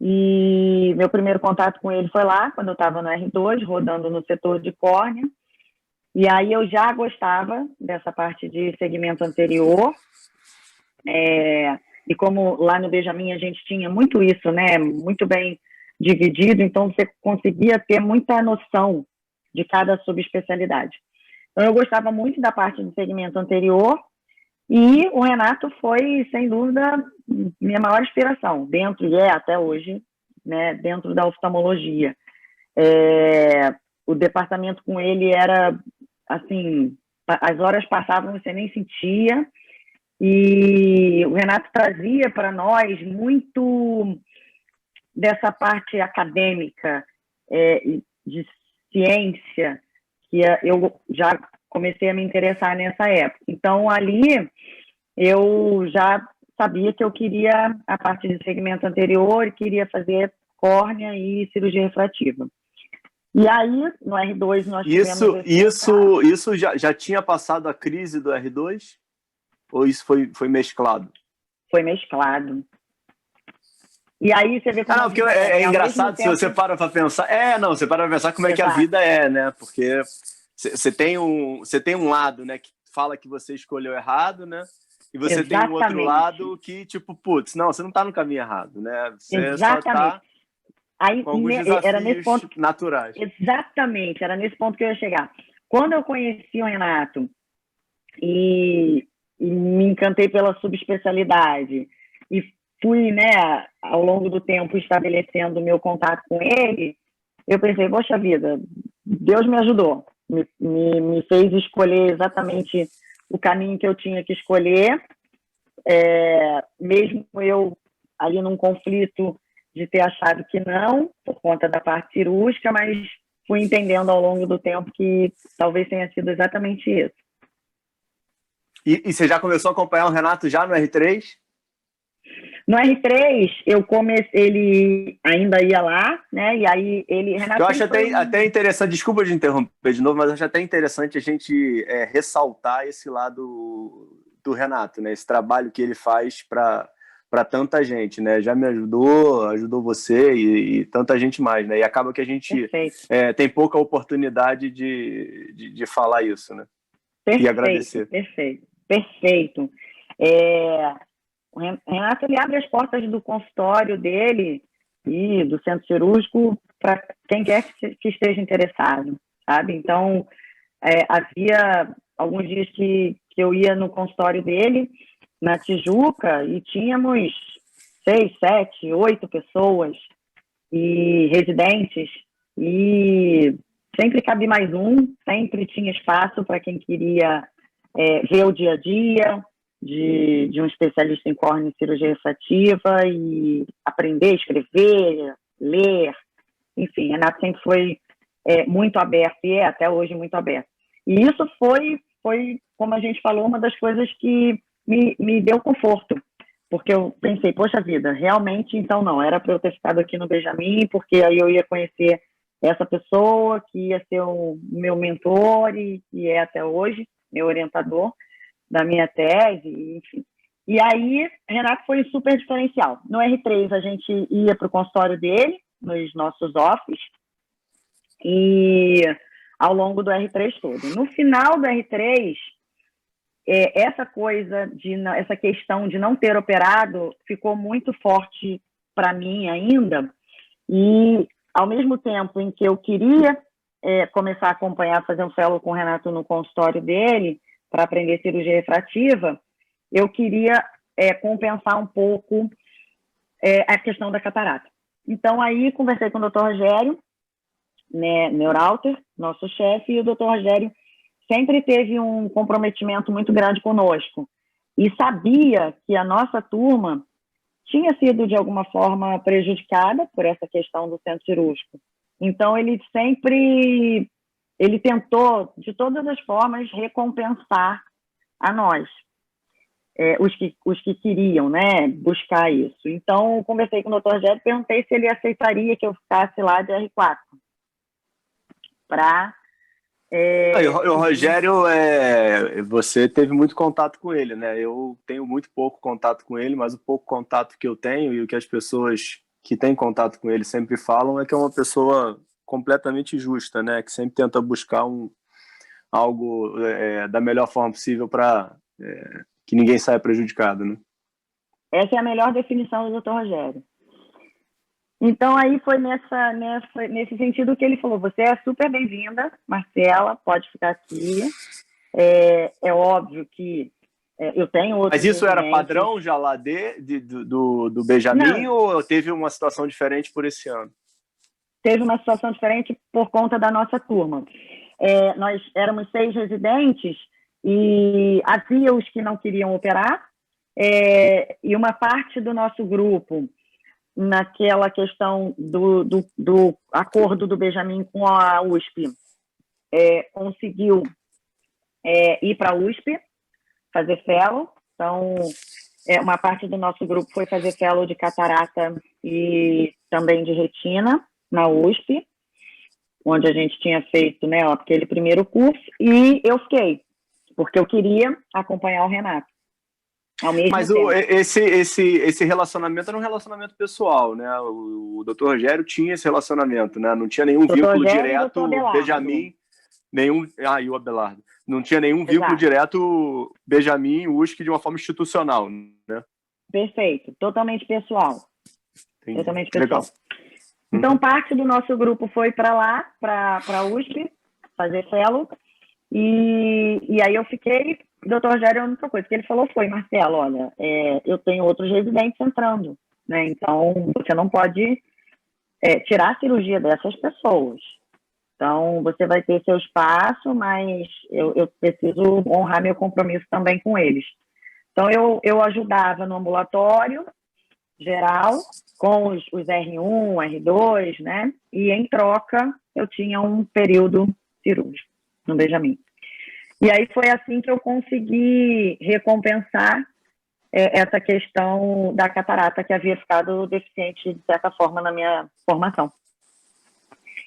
E meu primeiro contato com ele foi lá, quando eu estava no R2, rodando no setor de córnea. E aí eu já gostava dessa parte de segmento anterior. E como lá no Benjamin a gente tinha muito isso, né? Muito bem dividido, então você conseguia ter muita noção de cada subespecialidade. Então eu gostava muito da parte do segmento anterior e o Renato foi, sem dúvida, minha maior inspiração, dentro, e até hoje, né, dentro da oftalmologia. O departamento com ele era, assim, as horas passavam, você nem sentia, e o Renato trazia para nós muito dessa parte acadêmica, de ciência, que eu já comecei a me interessar nessa época. Então, ali, eu já sabia que eu queria a parte de segmento anterior e queria fazer córnea e cirurgia refrativa. E aí, no R2, nós tivemos... Isso já tinha passado a crise do R2? Ou isso foi mesclado? Foi mesclado. E aí você vê como... porque é engraçado se você para para pensar... você para para pensar como é que a vida é, né? Porque você tem um lado, né, que fala que você escolheu errado, né? E você tem um outro lado que, tipo, putz, não, você não está no caminho errado, né? Você só está com alguns desafios naturais. Exatamente, era nesse ponto que eu ia chegar. Quando eu conheci o Renato e me encantei pela subespecialidade e fui, né, ao longo do tempo estabelecendo o meu contato com ele, eu pensei, poxa vida, Deus me ajudou, me fez escolher exatamente o caminho que eu tinha que escolher, mesmo eu ali num conflito de ter achado que não, por conta da parte cirúrgica, mas fui entendendo ao longo do tempo que talvez tenha sido exatamente isso. E você já começou a acompanhar o Renato já no R3? No R3, ele ainda ia lá, né? E aí Renato, eu acho até interessante, desculpa de interromper de novo, mas acho até interessante a gente ressaltar esse lado do Renato, né? Esse trabalho que ele faz para para tanta gente, né? Já me ajudou você e tanta gente mais, né? E acaba que a gente tem pouca oportunidade de falar isso, né? E agradecer. Perfeito. O Renato, ele abre as portas do consultório dele e do centro cirúrgico para quem quer que esteja interessado, sabe? Então, havia alguns dias que eu ia no consultório dele, na Tijuca, e tínhamos 6, 7, 8 pessoas e residentes, e sempre cabe mais um, sempre tinha espaço para quem queria ver o dia a dia de um especialista em córnea e cirurgia refrativa e aprender, escrever, ler, enfim, Renato sempre foi muito aberto, e até hoje muito aberto. E isso foi, como a gente falou, uma das coisas que me deu conforto, porque eu pensei, poxa vida, realmente, então não, era para eu ter ficado aqui no Benjamin, porque aí eu ia conhecer essa pessoa que ia ser o meu mentor e é até hoje meu orientador da minha tese, enfim. E aí, Renato foi super diferencial. No R3, a gente ia para o consultório dele, nos nossos offices, e ao longo do R3 todo. No final do R3, essa questão de não ter operado ficou muito forte para mim ainda, e ao mesmo tempo em que eu queria começar a acompanhar, fazer um fellow com o Renato no consultório dele, para aprender cirurgia refrativa, eu queria compensar um pouco a questão da catarata. Então, aí, conversei com o Dr. Rogério, né, Neuralter, nosso chefe, e o Dr. Rogério sempre teve um comprometimento muito grande conosco e sabia que a nossa turma tinha sido, de alguma forma, prejudicada por essa questão do centro cirúrgico. Então, ele tentou, de todas as formas, recompensar a nós, os que queriam, né, buscar isso. Então, eu conversei com o Dr. Rogério e perguntei se ele aceitaria que eu ficasse lá de R4 para... o Rogério, você teve muito contato com ele, né? Eu tenho muito pouco contato com ele, mas o pouco contato que eu tenho e o que as pessoas que têm contato com ele sempre falam é que é uma pessoa completamente justa, né? Que sempre tenta buscar algo da melhor forma possível para que ninguém saia prejudicado, né? Essa é a melhor definição do Dr. Rogério. Então, aí foi nesse sentido que ele falou, você é super bem-vinda, Marcela, pode ficar aqui. É óbvio que eu tenho outros... Mas isso era padrão já lá do Benjamin? Não. Ou teve uma situação diferente por esse ano? Teve uma situação diferente por conta da nossa turma. Nós éramos 6 residentes e havia os que não queriam operar, e uma parte do nosso grupo, naquela questão do acordo do Benjamin com a USP, conseguiu ir para a USP, fazer fellow. Então, uma parte do nosso grupo foi fazer fellow de catarata e também de retina na USP, onde a gente tinha feito, né, aquele primeiro curso, e eu fiquei, porque eu queria acompanhar o Renato. Mas esse relacionamento era um relacionamento pessoal, né? O Dr. Rogério tinha esse relacionamento, né? Não tinha nenhum vínculo direto Benjamin, e o Abelardo. Não tinha nenhum vínculo direto Benjamin e USP de uma forma institucional, né? Perfeito, totalmente pessoal. Entendi. Totalmente pessoal. Legal. Então, parte do nosso grupo foi para lá, para a USP, fazer fellow, e aí eu fiquei. O Dr. Rogério, a única coisa que ele falou foi, Marcelo, olha, eu tenho outros residentes entrando, né? Então, você não pode tirar a cirurgia dessas pessoas. Então, você vai ter seu espaço, mas eu preciso honrar meu compromisso também com eles. Então, eu ajudava no ambulatório geral, com os R1, R2, né? E, em troca, eu tinha um período cirúrgico no Benjamin. E aí foi assim que eu consegui recompensar essa questão da catarata, que havia ficado deficiente, de certa forma, na minha formação.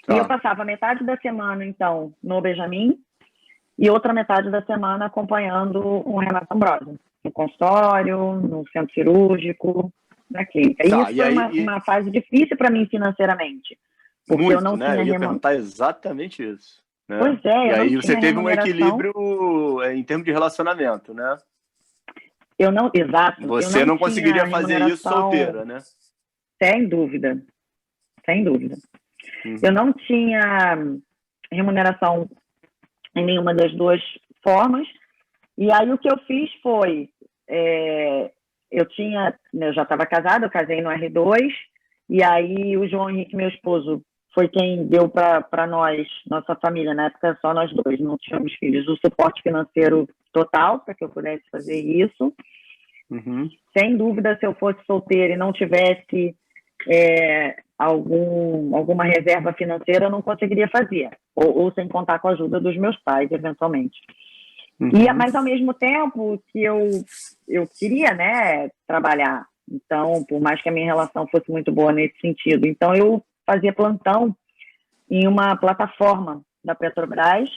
E eu passava metade da semana, então, no Benjamin, e outra metade da semana acompanhando o Renato Ambrosio. no consultório, no centro cirúrgico, na clínica. E Tá, isso e foi aí, uma fase difícil para mim financeiramente, porque eu muito, não né? Eu tinha ia perguntar exatamente isso, né? Pois é, E eu não aí você tinha teve um remuneração. equilíbrio em termos de relacionamento, né? Exato, eu Você não não tinha conseguiria fazer isso remuneração, solteira, né? sem dúvida, sem dúvida. Eu Uhum. não tinha remuneração em nenhuma das duas formas. E aí o que eu fiz foi, eu já estava casada, eu casei no R2, e aí o João Henrique, meu esposo, foi quem deu para nós, nossa família, na época só nós dois, não tínhamos filhos, o suporte financeiro total para que eu pudesse fazer isso. Uhum. Sem dúvida, se eu fosse solteira e não tivesse alguma reserva financeira, eu não conseguiria fazer, ou sem contar com a ajuda dos meus pais, eventualmente. Uhum. Mas, ao mesmo tempo, que eu queria, né, trabalhar. Então, por mais que a minha relação fosse muito boa nesse sentido. Então, eu fazia plantão em uma plataforma da Petrobras,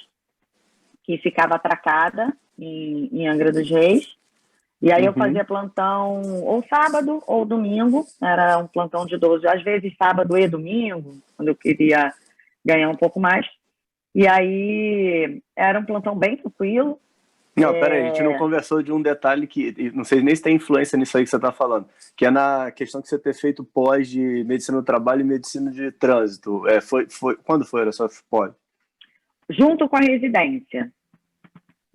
que ficava atracada em Angra dos Reis. E aí eu fazia plantão ou sábado ou domingo, era um plantão de 12, às vezes sábado e domingo, quando eu queria ganhar um pouco mais. E aí era um plantão bem tranquilo. Não, peraí, a gente não conversou de um detalhe que não sei nem se tem influência nisso aí que você está falando, que é na questão que você ter feito pós de medicina do trabalho e medicina de trânsito. Quando foi a sua pós? Junto com a residência.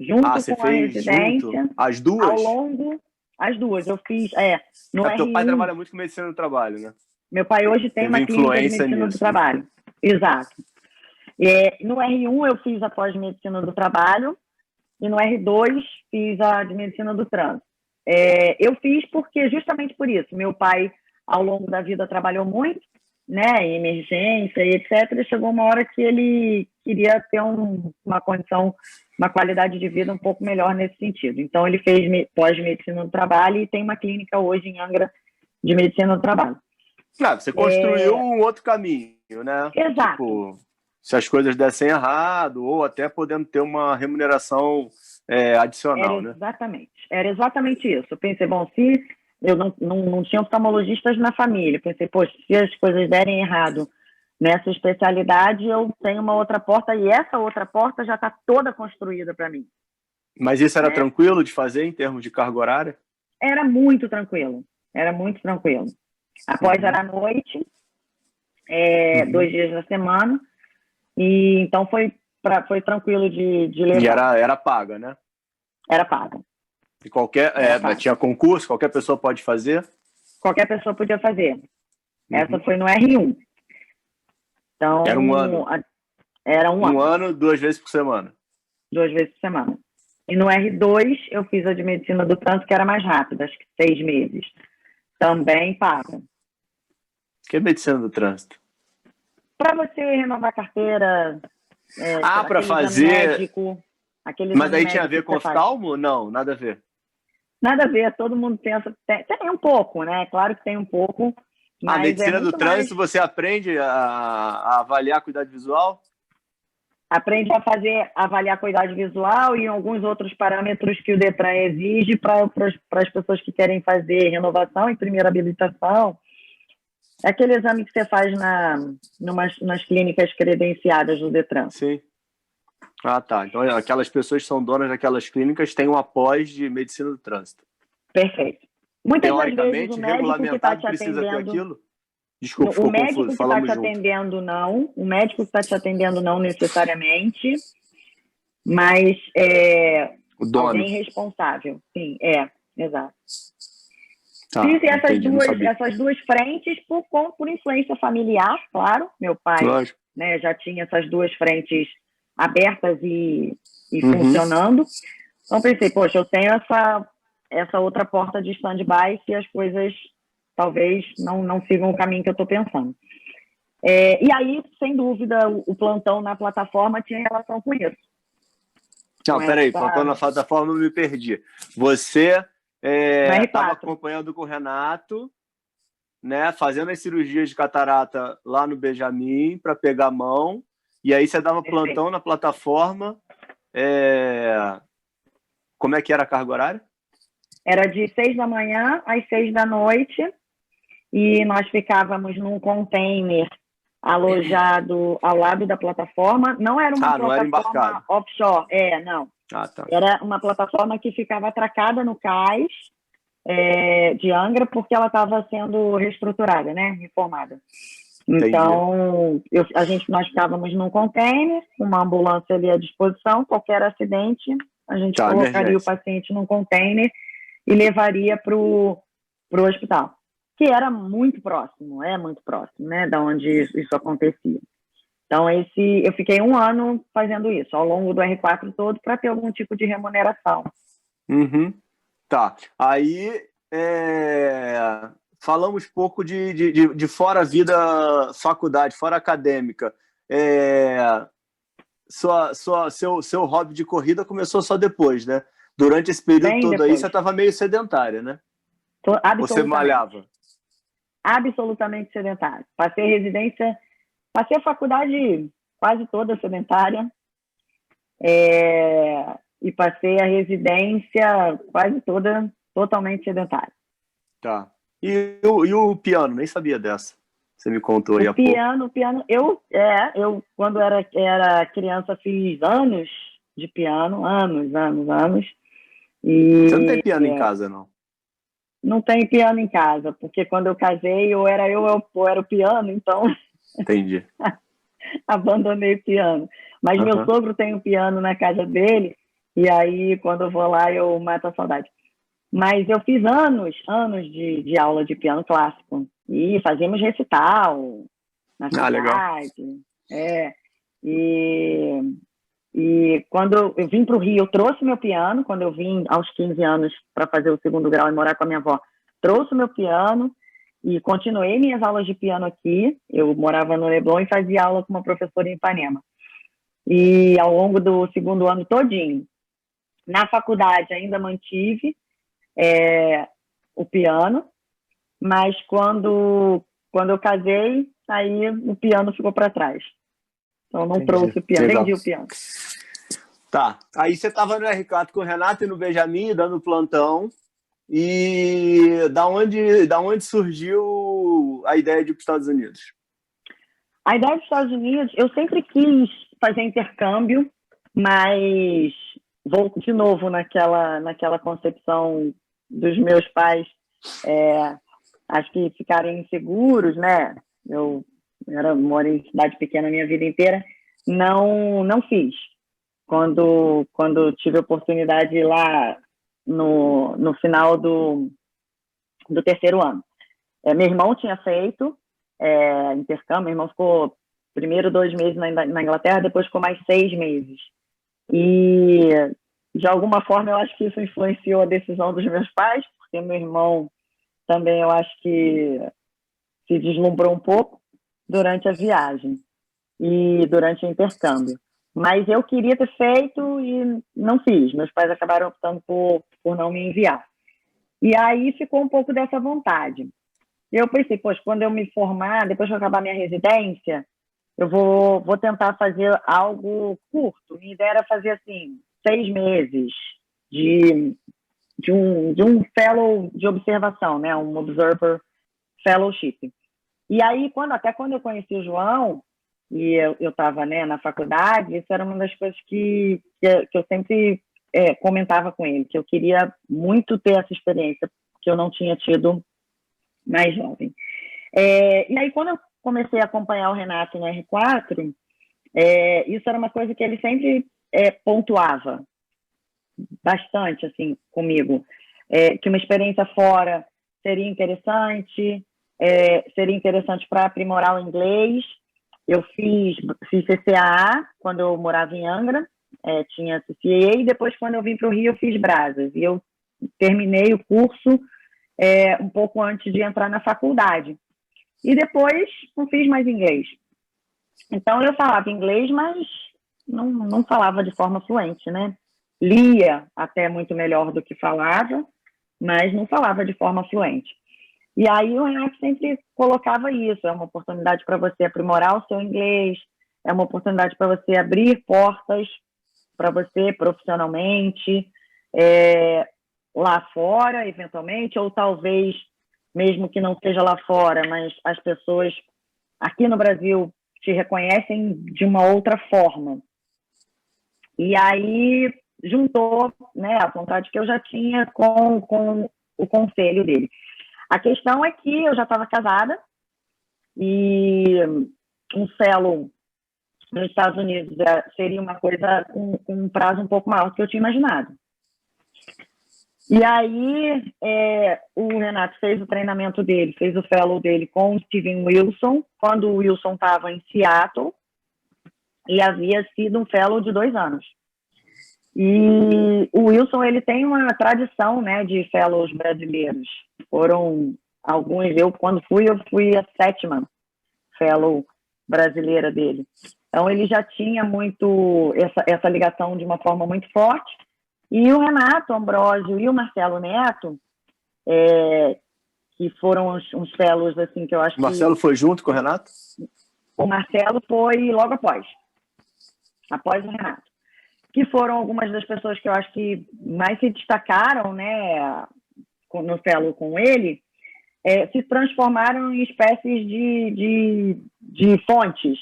Ah, Junto você com a fez junto? residência, As ao duas? longo, as duas. Eu fiz, no Ah, teu pai R1, trabalha muito com medicina do trabalho, né? meu pai hoje tem Teve uma clínica de influência medicina do nisso, né? trabalho. Exato. No R1 eu fiz a pós-medicina do trabalho e no R2 fiz a de medicina do trânsito. Eu fiz porque, justamente por isso, meu pai, ao longo da vida, trabalhou muito, né, em emergência e etc. E chegou uma hora que ele queria ter uma condição, uma qualidade de vida um pouco melhor nesse sentido. Então, ele fez pós-medicina do trabalho e tem uma clínica hoje em Angra de medicina do trabalho. Ah, você construiu um outro caminho, né? Exato. Tipo, se as coisas dessem errado, ou até podendo ter uma remuneração adicional, né? Era exatamente isso. Eu pensei, bom, se eu não tinha oftalmologistas na família, pensei, poxa, se as coisas derem errado nessa especialidade, eu tenho uma outra porta e essa outra porta já está toda construída para mim. Mas isso era né? tranquilo de fazer em termos de carga horária? Era muito tranquilo. Após era à noite, 2 dias na semana, e então foi tranquilo de levar. E era paga, né? Era paga. E tinha concurso, qualquer pessoa pode fazer? Qualquer pessoa podia fazer. Essa foi no R1. Então, era um ano? Era um ano, 2 vezes por semana? 2 vezes por semana. E no R2 eu fiz a de medicina do trânsito, que era mais rápida, acho que 6 meses. Também paga. O que é medicina do trânsito? Para você renovar a carteira, para fazer... médico, Mas aí tinha a ver com oftalmo? Não, nada a ver. Nada a ver, todo mundo pensa... Tem um pouco, né? Claro que tem um pouco. Mas a medicina do trânsito, você aprende a avaliar a cuidado visual? Aprende a avaliar a qualidade visual e alguns outros parâmetros que o Detran exige para as pessoas que querem fazer renovação e primeira habilitação. É aquele exame que você faz nas clínicas credenciadas do Detran. Sim. Ah, tá. Então, aquelas pessoas que são donas daquelas clínicas têm uma pós de medicina do trânsito. Perfeito. Muitas das vezes, Teoricamente, o médico que está te precisa ter atendendo... aquilo? Desculpa, O ficou médico confuso. que está te Falamos junto. atendendo, não. O médico que está te atendendo, não necessariamente. Mas O dono. alguém responsável. Sim, exato. Tá, Fiz entendi, essas duas frentes por influência familiar, claro. Meu pai, né, já tinha essas duas frentes abertas e funcionando. Então, pensei, poxa, eu tenho essa outra porta de stand-by se as coisas talvez não sigam o caminho que eu estou pensando. E aí, sem dúvida, o plantão na plataforma tinha relação com isso. Não, peraí, plantão na plataforma eu me perdi. Você estava acompanhando com o Renato, né, fazendo as cirurgias de catarata lá no Benjamin para pegar a mão, e aí você dava plantão na plataforma. Como é que era a carga horária? Era de 6 da manhã às 6 da noite, e nós ficávamos num container alojado ao lado da plataforma. Não era uma Não era plataforma embarcado. offshore, não. Tá. Era uma plataforma que ficava atracada no cais de Angra, porque ela estava sendo reestruturada, né? Reformada. Então, nós ficávamos num container, uma ambulância ali à disposição, qualquer acidente, a gente colocaria o paciente num container e levaria para o hospital, que era muito próximo, né, da onde isso acontecia. Então, eu fiquei 1 ano fazendo isso, ao longo do R4 todo, para ter algum tipo de remuneração. Uhum. Tá. Aí, falamos pouco de fora vida faculdade, fora acadêmica. Seu hobby de corrida começou só depois, né? Durante esse período Bem todo depois. aí, você estava meio sedentária, né? Você malhava? Absolutamente sedentária. Passei a faculdade quase toda sedentária, e passei a residência quase toda totalmente sedentária. Tá. E o piano? Nem sabia dessa. Você me contou aí há pouco. O piano, eu quando era criança fiz anos de piano, anos. E você não tem piano em casa, não? Não tem piano em casa, porque quando eu casei, ou era o piano, então entendi. Abandonei o piano. Mas meu sogro tem um piano na casa dele, e aí quando eu vou lá eu mato a saudade. Mas eu fiz anos de aula de piano clássico, e fazíamos recital na cidade. Legal. E quando eu vim para o Rio, eu trouxe meu piano, quando eu vim aos 15 anos para fazer o 2º grau e morar com a minha avó, trouxe meu piano e continuei minhas aulas de piano aqui. Eu morava no Leblon e fazia aula com uma professora em Ipanema. E ao longo do 2º ano todinho, na faculdade ainda mantive o piano, mas quando eu casei, aí o piano ficou para trás. Então não trouxe o piano, vendi o piano. Tá, aí você estava no R4 com o Renato e no Benjamin, dando plantão, e da onde surgiu a ideia de ir para os Estados Unidos? A ideia dos Estados Unidos, eu sempre quis fazer intercâmbio, mas vou de novo naquela concepção dos meus pais, acho que ficarem inseguros, né? Eu moro em cidade pequena a minha vida inteira, não fiz. Quando tive a oportunidade lá no final do 3º ano. Meu irmão tinha feito intercâmbio, meu irmão ficou primeiro 2 meses na Inglaterra, depois ficou mais 6 meses. E, de alguma forma, eu acho que isso influenciou a decisão dos meus pais, porque meu irmão também, eu acho que se deslumbrou um pouco durante a viagem e durante o intercâmbio. Mas eu queria ter feito e não fiz. Meus pais acabaram optando por não me enviar. E aí ficou um pouco dessa vontade. Eu pensei, poxa, quando eu me formar, depois que eu acabar minha residência, eu vou tentar fazer algo curto. Minha ideia era fazer, assim, 6 meses de um fellow de observação, né? Um observer fellowship. E aí, até quando eu conheci o João, e eu estava, né, na faculdade, isso era uma das coisas que eu sempre comentava com ele, que eu queria muito ter essa experiência, que eu não tinha tido mais jovem. E aí, quando eu comecei a acompanhar o Renato no R4, isso era uma coisa que ele sempre pontuava bastante, assim, comigo, que uma experiência fora seria interessante para aprimorar o inglês. Eu fiz CCAA quando eu morava em Angra, tinha CCAA, e depois, quando eu vim para o Rio, eu fiz Brasas. E eu terminei o curso um pouco antes de entrar na faculdade. E depois não fiz mais inglês. Então, eu falava inglês, mas não falava de forma fluente, né? Lia até muito melhor do que falava, mas não falava de forma fluente. E aí o Renato sempre colocava isso, é uma oportunidade para você aprimorar o seu inglês, é uma oportunidade para você abrir portas para você profissionalmente, lá fora, eventualmente, ou talvez, mesmo que não seja lá fora, mas as pessoas aqui no Brasil te reconhecem de uma outra forma. E aí juntou, né, a vontade que eu já tinha com o conselho dele. A questão é que eu já estava casada e um fellow nos Estados Unidos seria uma coisa com um prazo um pouco maior do que eu tinha imaginado. E aí o Renato fez o treinamento dele, fez o fellow dele com o Steven Wilson, quando o Wilson estava em Seattle, e havia sido um fellow de 2 anos. E o Wilson, ele tem uma tradição, né, de fellows brasileiros. Foram alguns, quando eu fui a 7ª fellow brasileira dele. Então, ele já tinha muito essa ligação de uma forma muito forte. E o Renato Ambrósio e o Marcelo Neto, que foram uns fellows, assim, que eu acho que... O Marcelo foi junto com o Renato? O Marcelo foi logo após o Renato. Que foram algumas das pessoas que eu acho que mais se destacaram, né, no fellow com ele, se transformaram em espécies de fontes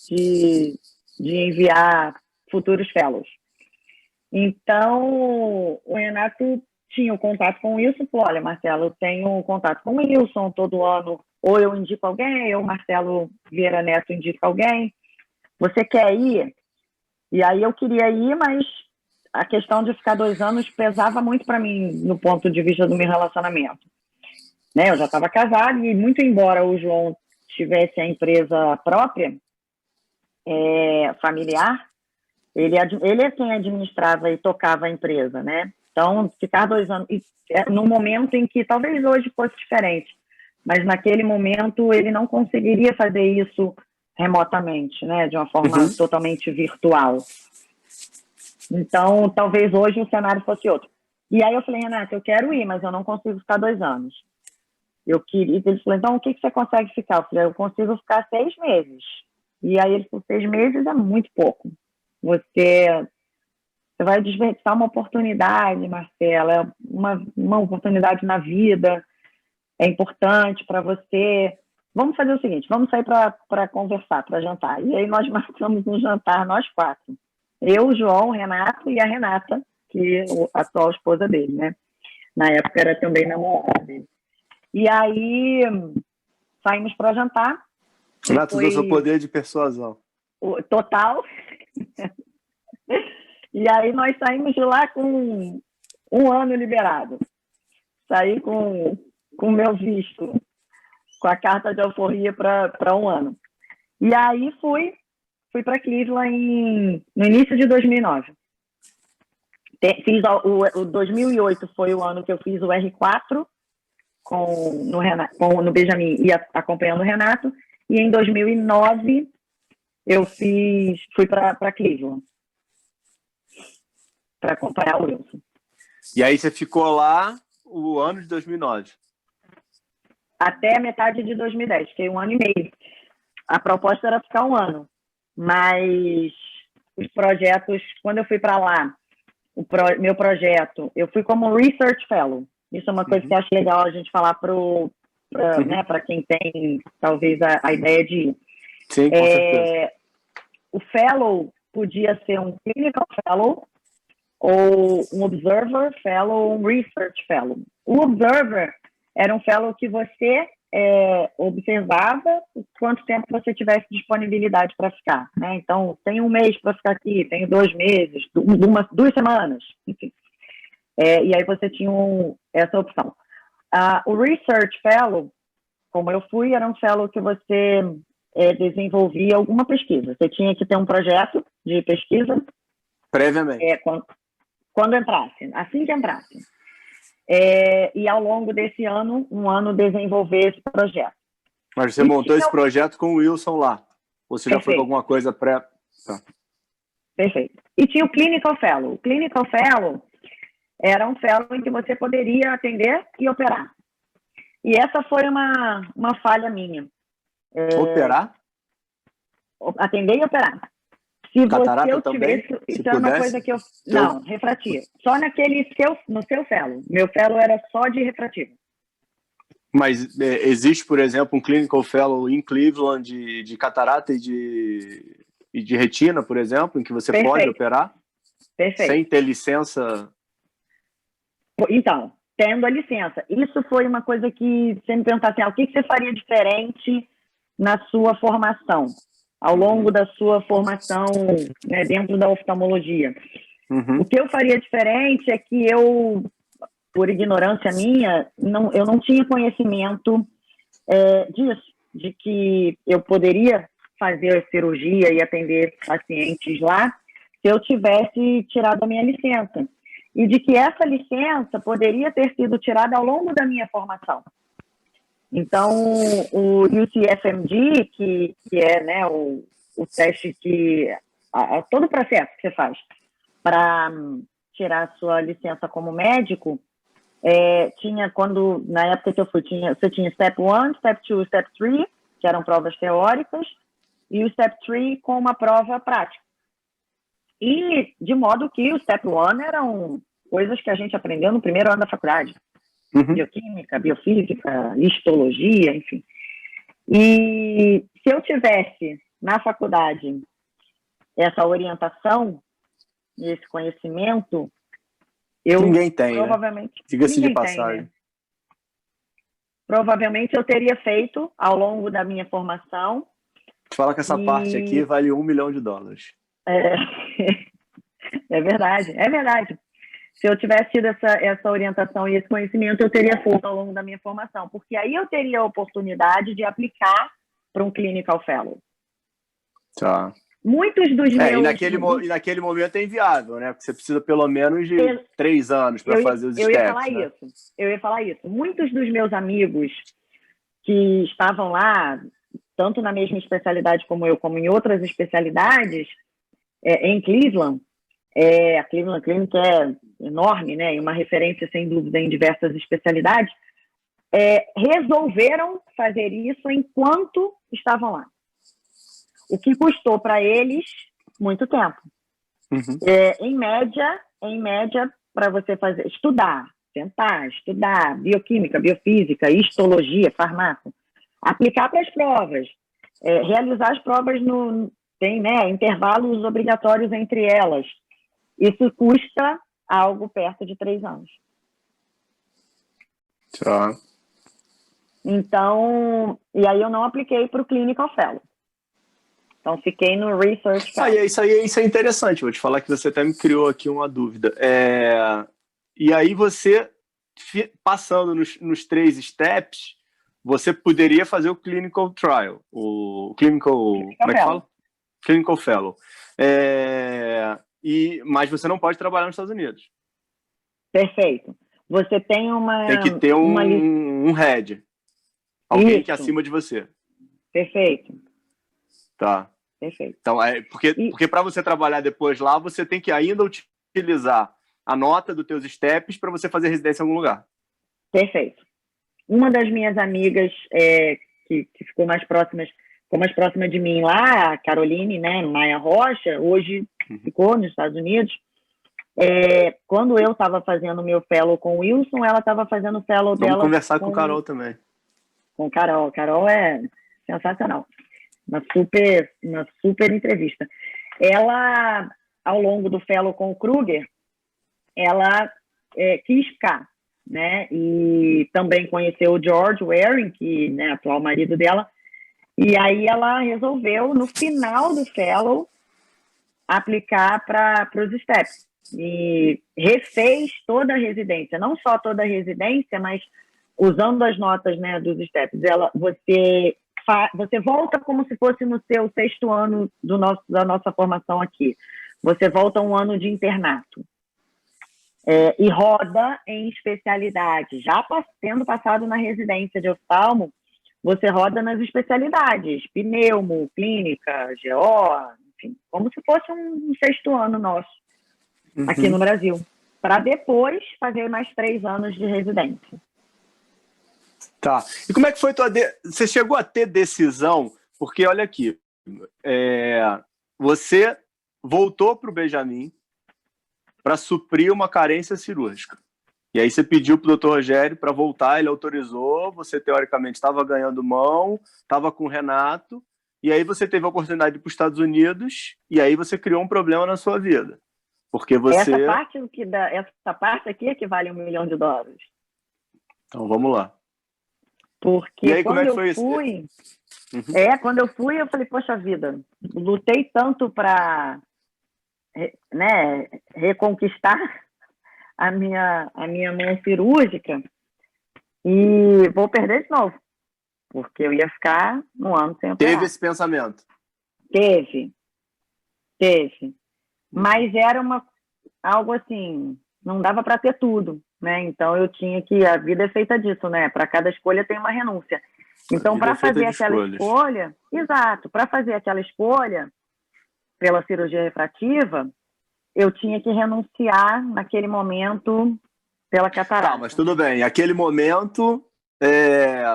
de enviar futuros fellows. Então, o Renato tinha o contato com o Wilson, falou, olha, Marcelo, eu tenho contato com o Wilson todo ano, ou eu indico alguém, ou o Marcelo Vieira Neto indica alguém. Você quer ir? E aí eu queria ir, mas a questão de ficar 2 anos pesava muito para mim no ponto de vista do meu relacionamento. Né? Eu já estava casada e, muito embora o João tivesse a empresa própria, familiar, ele é quem administrava e tocava a empresa, né? Então, ficar 2 anos, num momento em que talvez hoje fosse diferente, mas naquele momento ele não conseguiria fazer isso remotamente, né? De uma forma totalmente virtual. Então, talvez hoje o cenário fosse outro. E aí eu falei, Renato, eu quero ir, mas eu não consigo ficar 2 anos. Eu queria. Ele falou, então, o que você consegue ficar? Eu falei, eu consigo ficar 6 meses. E aí ele falou, 6 meses é muito pouco. Você vai desperdiçar uma oportunidade, Marcela, é uma oportunidade na vida, é importante para você. Vamos fazer o seguinte, vamos sair para conversar, para jantar. E aí nós marcamos um jantar, nós 4. Eu, o João, o Renato e a Renata, que é a atual esposa dele, né? Na época era também namorada dele. E aí saímos para jantar. Renato usou seu poder de persuasão. Total. E aí nós saímos de lá com 1 ano liberado. Saí com o meu visto, com a carta de alforria para 1 ano. E aí fui para Cleveland no início de 2009. Fiz o 2008 foi o ano que eu fiz o R4 no Benjamin e acompanhando o Renato. E em 2009 eu fui para Cleveland para acompanhar o Wilson. E aí você ficou lá o ano de 2009? Até a metade de 2010, fiquei 1 ano e meio. A proposta era ficar 1 ano, mas os projetos, quando eu fui para lá, meu projeto, eu fui como Research Fellow. Isso é uma coisa que eu acho legal a gente falar para quem tem, talvez, a ideia de ir. Sim, com certeza. O Fellow podia ser um Clinical Fellow, ou um Observer Fellow, ou um Research Fellow. O Observer era um Fellow que você observava quanto tempo você tivesse disponibilidade para ficar, né? Então, tem 1 mês para ficar aqui, tem 2 meses, 2 semanas, enfim. E aí você tinha essa opção. O Research Fellow, como eu fui, era um Fellow que você desenvolvia alguma pesquisa. Você tinha que ter um projeto de pesquisa. Previamente. Quando entrasse, assim que entrasse. E ao longo desse ano, 1 ano, desenvolver esse projeto. Mas você montou esse projeto com o Wilson lá? Ou você já foi com alguma coisa pré... Tá. Perfeito. E tinha o Clinical Fellow. O Clinical Fellow era um fellow em que você poderia atender e operar. E essa foi uma falha minha. Operar? Atender e operar. Se Catarata eu também, tivesse, se isso é uma pudesse? coisa que eu... Não, refrativo. Só no seu fellow. Meu fellow era só de refrativo. Mas existe, por exemplo, um clinical fellow em Cleveland de catarata e de retina, por exemplo, em que você pode operar sem Perfeito. ter licença? Então, tendo a licença. Isso foi uma coisa que você me perguntasse, o que você faria diferente na sua formação, ao longo da sua formação, né, dentro da oftalmologia. Uhum. O que eu faria diferente é que eu, por ignorância minha, eu não tinha conhecimento disso, de que eu poderia fazer cirurgia e atender pacientes lá se eu tivesse tirado a minha licença. E de que essa licença poderia ter sido tirada ao longo da minha formação. Então, o UCFMG, que é, né, o teste que... todo o processo que você faz para tirar a sua licença como médico, tinha, na época que eu fui, você tinha Step 1, Step 2, Step 3, que eram provas teóricas, e o Step 3 com uma prova prática. E de modo que o Step 1 eram coisas que a gente aprendeu no primeiro ano da faculdade. Bioquímica, biofísica, histologia, enfim. E se eu tivesse na faculdade essa orientação, esse conhecimento, Ninguém tem, provavelmente... Né? Diga-se de passagem. Né? Provavelmente eu teria feito ao longo da minha formação. Fala que essa parte aqui vale $1 milhão. É verdade, é verdade. Se eu tivesse tido essa orientação e esse conhecimento, eu teria feito ao longo da minha formação, porque aí eu teria a oportunidade de aplicar para um clinical fellow. Tá. Muitos dos meus... E naquele momento é inviável, né? Porque você precisa pelo menos de 3 anos para fazer os steps. Eu ia falar isso. Muitos dos meus amigos que estavam lá, tanto na mesma especialidade como eu, como em outras especialidades, em Cleveland, a Cleveland Clinic é enorme, né? E uma referência, sem dúvida, em diversas especialidades, resolveram fazer isso enquanto estavam lá. O que custou para eles muito tempo. Uhum. Em média, para você estudar bioquímica, biofísica, histologia, farmácia, aplicar para as provas, realizar as provas tem, né, intervalos obrigatórios entre elas. Isso custa algo perto de 3 anos. Tá. Então, e aí eu não apliquei para o Clinical Fellow. Então, fiquei no Research Fellow. Isso é interessante. Vou te falar que você até me criou aqui uma dúvida. E aí você, passando nos 3 steps, você poderia fazer o Clinical Trial, o Clinical... Como é que fala? Clinical Fellow. Mas você não pode trabalhar nos Estados Unidos. Perfeito. Você tem Tem que ter um head. Alguém que é acima de você. Perfeito. Tá. Perfeito. Então, porque para você trabalhar depois lá, você tem que ainda utilizar a nota dos teus steps para você fazer residência em algum lugar. Perfeito. Uma das minhas amigas que ficou mais próxima de mim lá, a Caroline, né, Maia Rocha, hoje ficou nos Estados Unidos. Quando eu estava fazendo o meu fellow com o Wilson, ela estava fazendo o fellow dela... Vamos conversar com Carol também. Com Carol. Carol é sensacional. Uma super entrevista. Ela, ao longo do fellow com o Kruger, ela quis ficar, né? E também conheceu o George Waring, que, né, atual marido dela, e aí ela resolveu, no final do fellow, aplicar para os steps. E refez toda a residência, não só toda a residência, mas usando as notas, né, dos steps. Você volta como se fosse no seu 6º ano da nossa formação aqui. Você volta um ano de internato. E roda em especialidade. Já tendo passado na residência de oftalmo, você roda nas especialidades, pneumo, clínica, GO, enfim, como se fosse um 6º ano nosso, aqui no Brasil, para depois fazer mais 3 anos de residência. Tá. E como é que foi você chegou a ter decisão? Porque, olha aqui, você voltou para o Benjamin para suprir uma carência cirúrgica. E aí você pediu para o doutor Rogério para voltar, ele autorizou, você teoricamente estava ganhando mão, estava com o Renato, e aí você teve a oportunidade de ir para os Estados Unidos, e aí você criou um problema na sua vida. Porque você... Essa parte aqui é que vale $1 milhão. Então vamos lá. Porque e aí, quando como é que eu foi fui... Uhum. Quando eu fui, eu falei, poxa vida, lutei tanto para, né, reconquistar a minha mão cirúrgica e vou perder de novo, porque eu ia ficar um ano sem operar. Teve esse pensamento? Teve. Mas era algo assim, não dava para ter tudo, né? Então eu tinha que, a vida é feita disso, né? Para cada escolha tem uma renúncia. Então, para fazer aquela escolha, exato, para fazer aquela escolha pela cirurgia refrativa, eu tinha que renunciar naquele momento pela catarata. Tá, mas tudo bem. Aquele momento,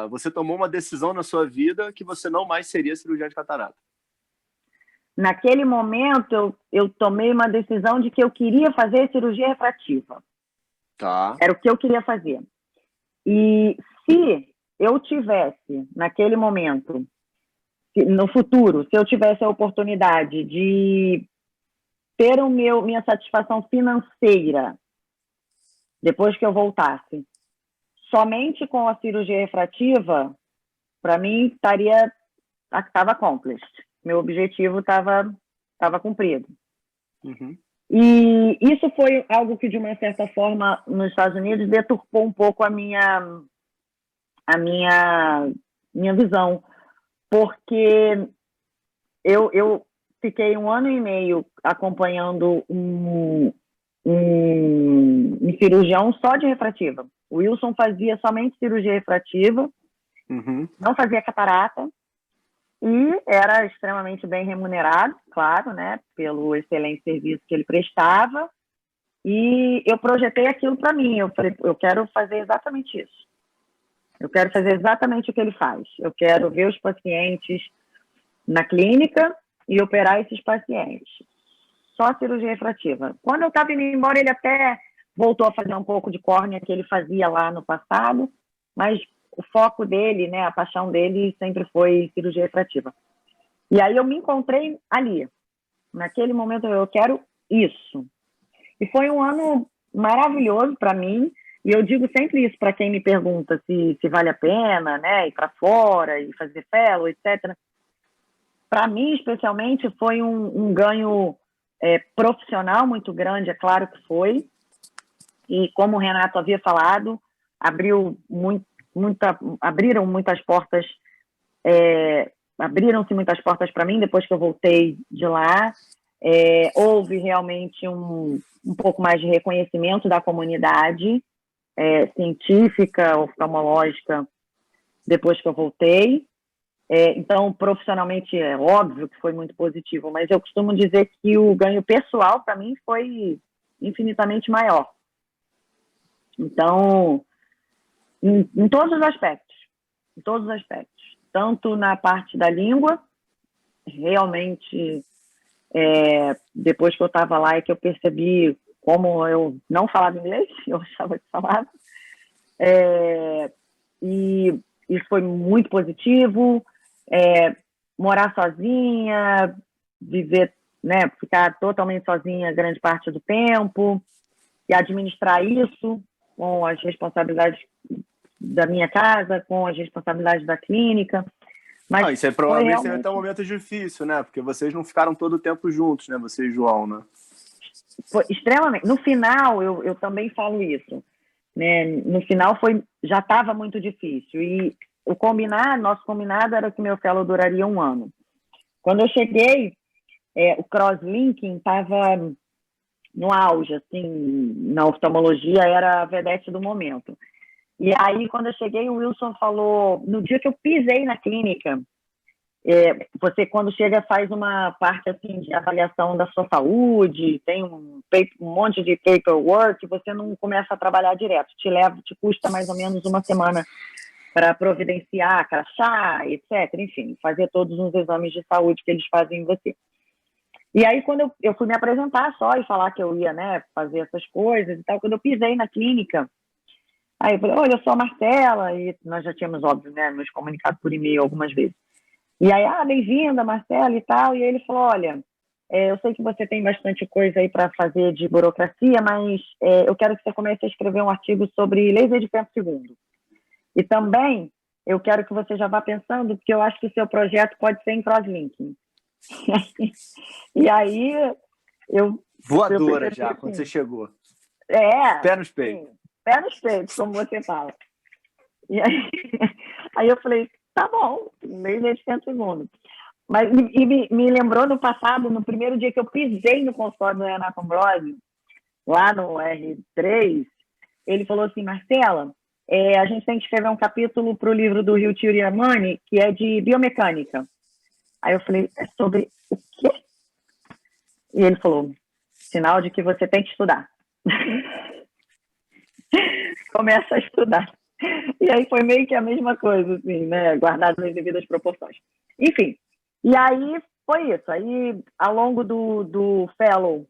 você tomou uma decisão na sua vida que você não mais seria cirurgião de catarata. Naquele momento, eu tomei uma decisão de que eu queria fazer cirurgia refrativa. Tá. Era o que eu queria fazer. E se eu tivesse, naquele momento, no futuro, se eu tivesse a oportunidade de ter minha satisfação financeira depois que eu voltasse, somente com a cirurgia refrativa, para mim estava accomplished. Meu objetivo estava cumprido. Uhum. E isso foi algo que, de uma certa forma, nos Estados Unidos, deturpou um pouco a minha visão, porque eu fiquei 1 ano e meio acompanhando um cirurgião só de refrativa. O Wilson fazia somente cirurgia refrativa, não fazia catarata, e era extremamente bem remunerado, claro, né, pelo excelente serviço que ele prestava, e eu projetei aquilo para mim. Eu falei, eu quero fazer exatamente isso. Eu quero fazer exatamente o que ele faz. Eu quero ver os pacientes na clínica e operar esses pacientes. Só cirurgia refrativa. Quando eu estava indo embora, ele até voltou a fazer um pouco de córnea que ele fazia lá no passado, mas o foco dele, né, a paixão dele sempre foi cirurgia refrativa. E aí eu me encontrei ali. Naquele momento eu quero isso. E foi um ano maravilhoso para mim. E eu digo sempre isso para quem me pergunta se vale a pena, né, ir para fora e fazer fellow, etc. Para mim, especialmente, foi um ganho profissional muito grande, é claro que foi. E como o Renato havia falado, abriram muitas portas, abriram-se muitas portas para mim depois que eu voltei de lá. Houve realmente um pouco mais de reconhecimento da comunidade científica, oftalmológica, depois que eu voltei. Então, profissionalmente, é óbvio que foi muito positivo, mas eu costumo dizer que o ganho pessoal, para mim, foi infinitamente maior. Então, em todos os aspectos, tanto na parte da língua, realmente, depois que eu estava lá e que eu percebi como eu não falava inglês, eu achava que falava, e isso foi muito positivo. Morar sozinha, viver, né, ficar totalmente sozinha grande parte do tempo e administrar isso com as responsabilidades da minha casa, com as responsabilidades da clínica. Mas isso provavelmente teve até um momento difícil, né? Porque vocês não ficaram todo o tempo juntos, né? Você e João, né? Foi extremamente. No final, eu também falo isso, né? No final já estava muito difícil. E nosso combinado era que meu fellow duraria 1 ano. Quando eu cheguei, o crosslinking estava no auge, assim, na oftalmologia, era a vedete do momento. E aí, quando eu cheguei, o Wilson falou, no dia que eu pisei na clínica, você, quando chega, faz uma parte assim, de avaliação da sua saúde, tem um monte de paperwork, você não começa a trabalhar direto, te custa mais ou menos 1 semana para providenciar crachá, etc. Enfim, fazer todos os exames de saúde que eles fazem em você. E aí, quando eu fui me apresentar só e falar que eu ia, né, fazer essas coisas e tal, quando eu pisei na clínica, aí eu falei, olha, eu sou a Marcela, e nós já tínhamos, óbvio, né, nos comunicado por e-mail algumas vezes. E aí, bem-vinda, Marcela e tal, e ele falou, olha, eu sei que você tem bastante coisa aí para fazer de burocracia, mas eu quero que você comece a escrever um artigo sobre laser de tempo segundo. E também eu quero que você já vá pensando, porque eu acho que o seu projeto pode ser em crosslinking. E aí eu Voadora percebi já, quando assim, você chegou. é, Pé nos peitos. sim, pé nos peitos, como você fala. E aí, aí eu falei, tá bom, laser de tempo segundo. Mas me lembrou no passado, no primeiro dia que eu pisei no consultório do Renato Ambrosio, lá no R3, ele falou assim, Marcela, a gente tem que escrever um capítulo para o livro do Rio Tiriamani, que é de biomecânica. Aí eu falei, é sobre o quê? E ele falou, sinal de que você tem que estudar. Começa a estudar. E aí foi meio que a mesma coisa, assim, né? Guardado nas devidas proporções. Enfim, e aí foi isso. Aí, ao longo do Fellow,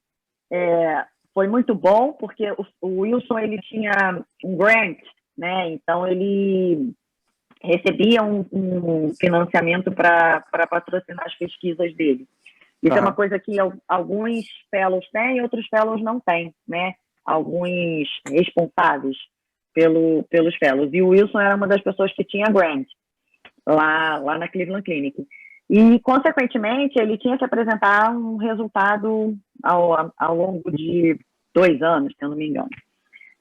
foi muito bom, porque o Wilson, ele tinha um grant, né? Então, ele recebia um financiamento para patrocinar as pesquisas dele. Isso é uma coisa que alguns fellows têm e outros fellows não têm, né? Alguns responsáveis pelos fellows. E o Wilson era uma das pessoas que tinha grant lá na Cleveland Clinic. E, consequentemente, ele tinha que apresentar um resultado ao longo de 2 anos, se eu não me engano.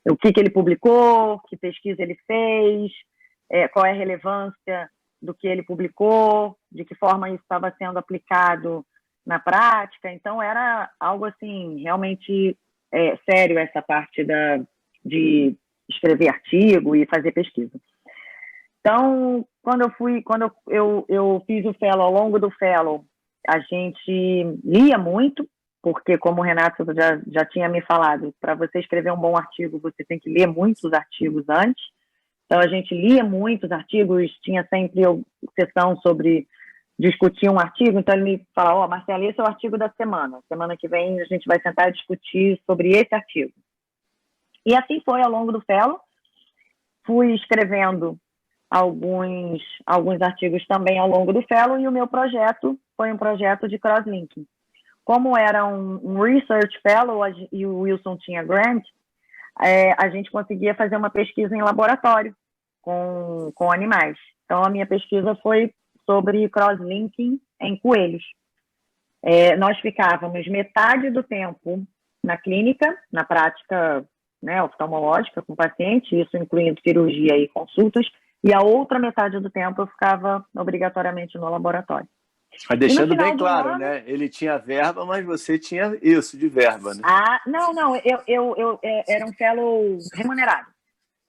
O que ele publicou, que pesquisa ele fez, qual é a relevância do que ele publicou, de que forma isso estava sendo aplicado na prática. Então, era algo assim, realmente sério essa parte de escrever artigo e fazer pesquisa. Então, quando eu fiz o fellow, ao longo do fellow, a gente lia muito, porque como o Renato já tinha me falado, para você escrever um bom artigo, você tem que ler muitos artigos antes. Então, a gente lia muitos artigos, tinha sempre sessão sobre discutir um artigo, então ele me fala, Marcela, esse é o artigo da semana que vem a gente vai sentar e discutir sobre esse artigo. E assim foi ao longo do fellow, fui escrevendo alguns artigos também ao longo do fellow, e o meu projeto foi um projeto de crosslinking. Como era um research fellow e o Wilson tinha grant, a gente conseguia fazer uma pesquisa em laboratório com animais. Então, a minha pesquisa foi sobre crosslinking em coelhos. Nós ficávamos metade do tempo na clínica, na prática, né, oftalmológica com o paciente, isso incluindo cirurgia e consultas, e a outra metade do tempo eu ficava obrigatoriamente no laboratório. Mas deixando bem claro, né? Ele tinha verba, mas você tinha isso de verba, né? Não, eu era um fellow remunerado.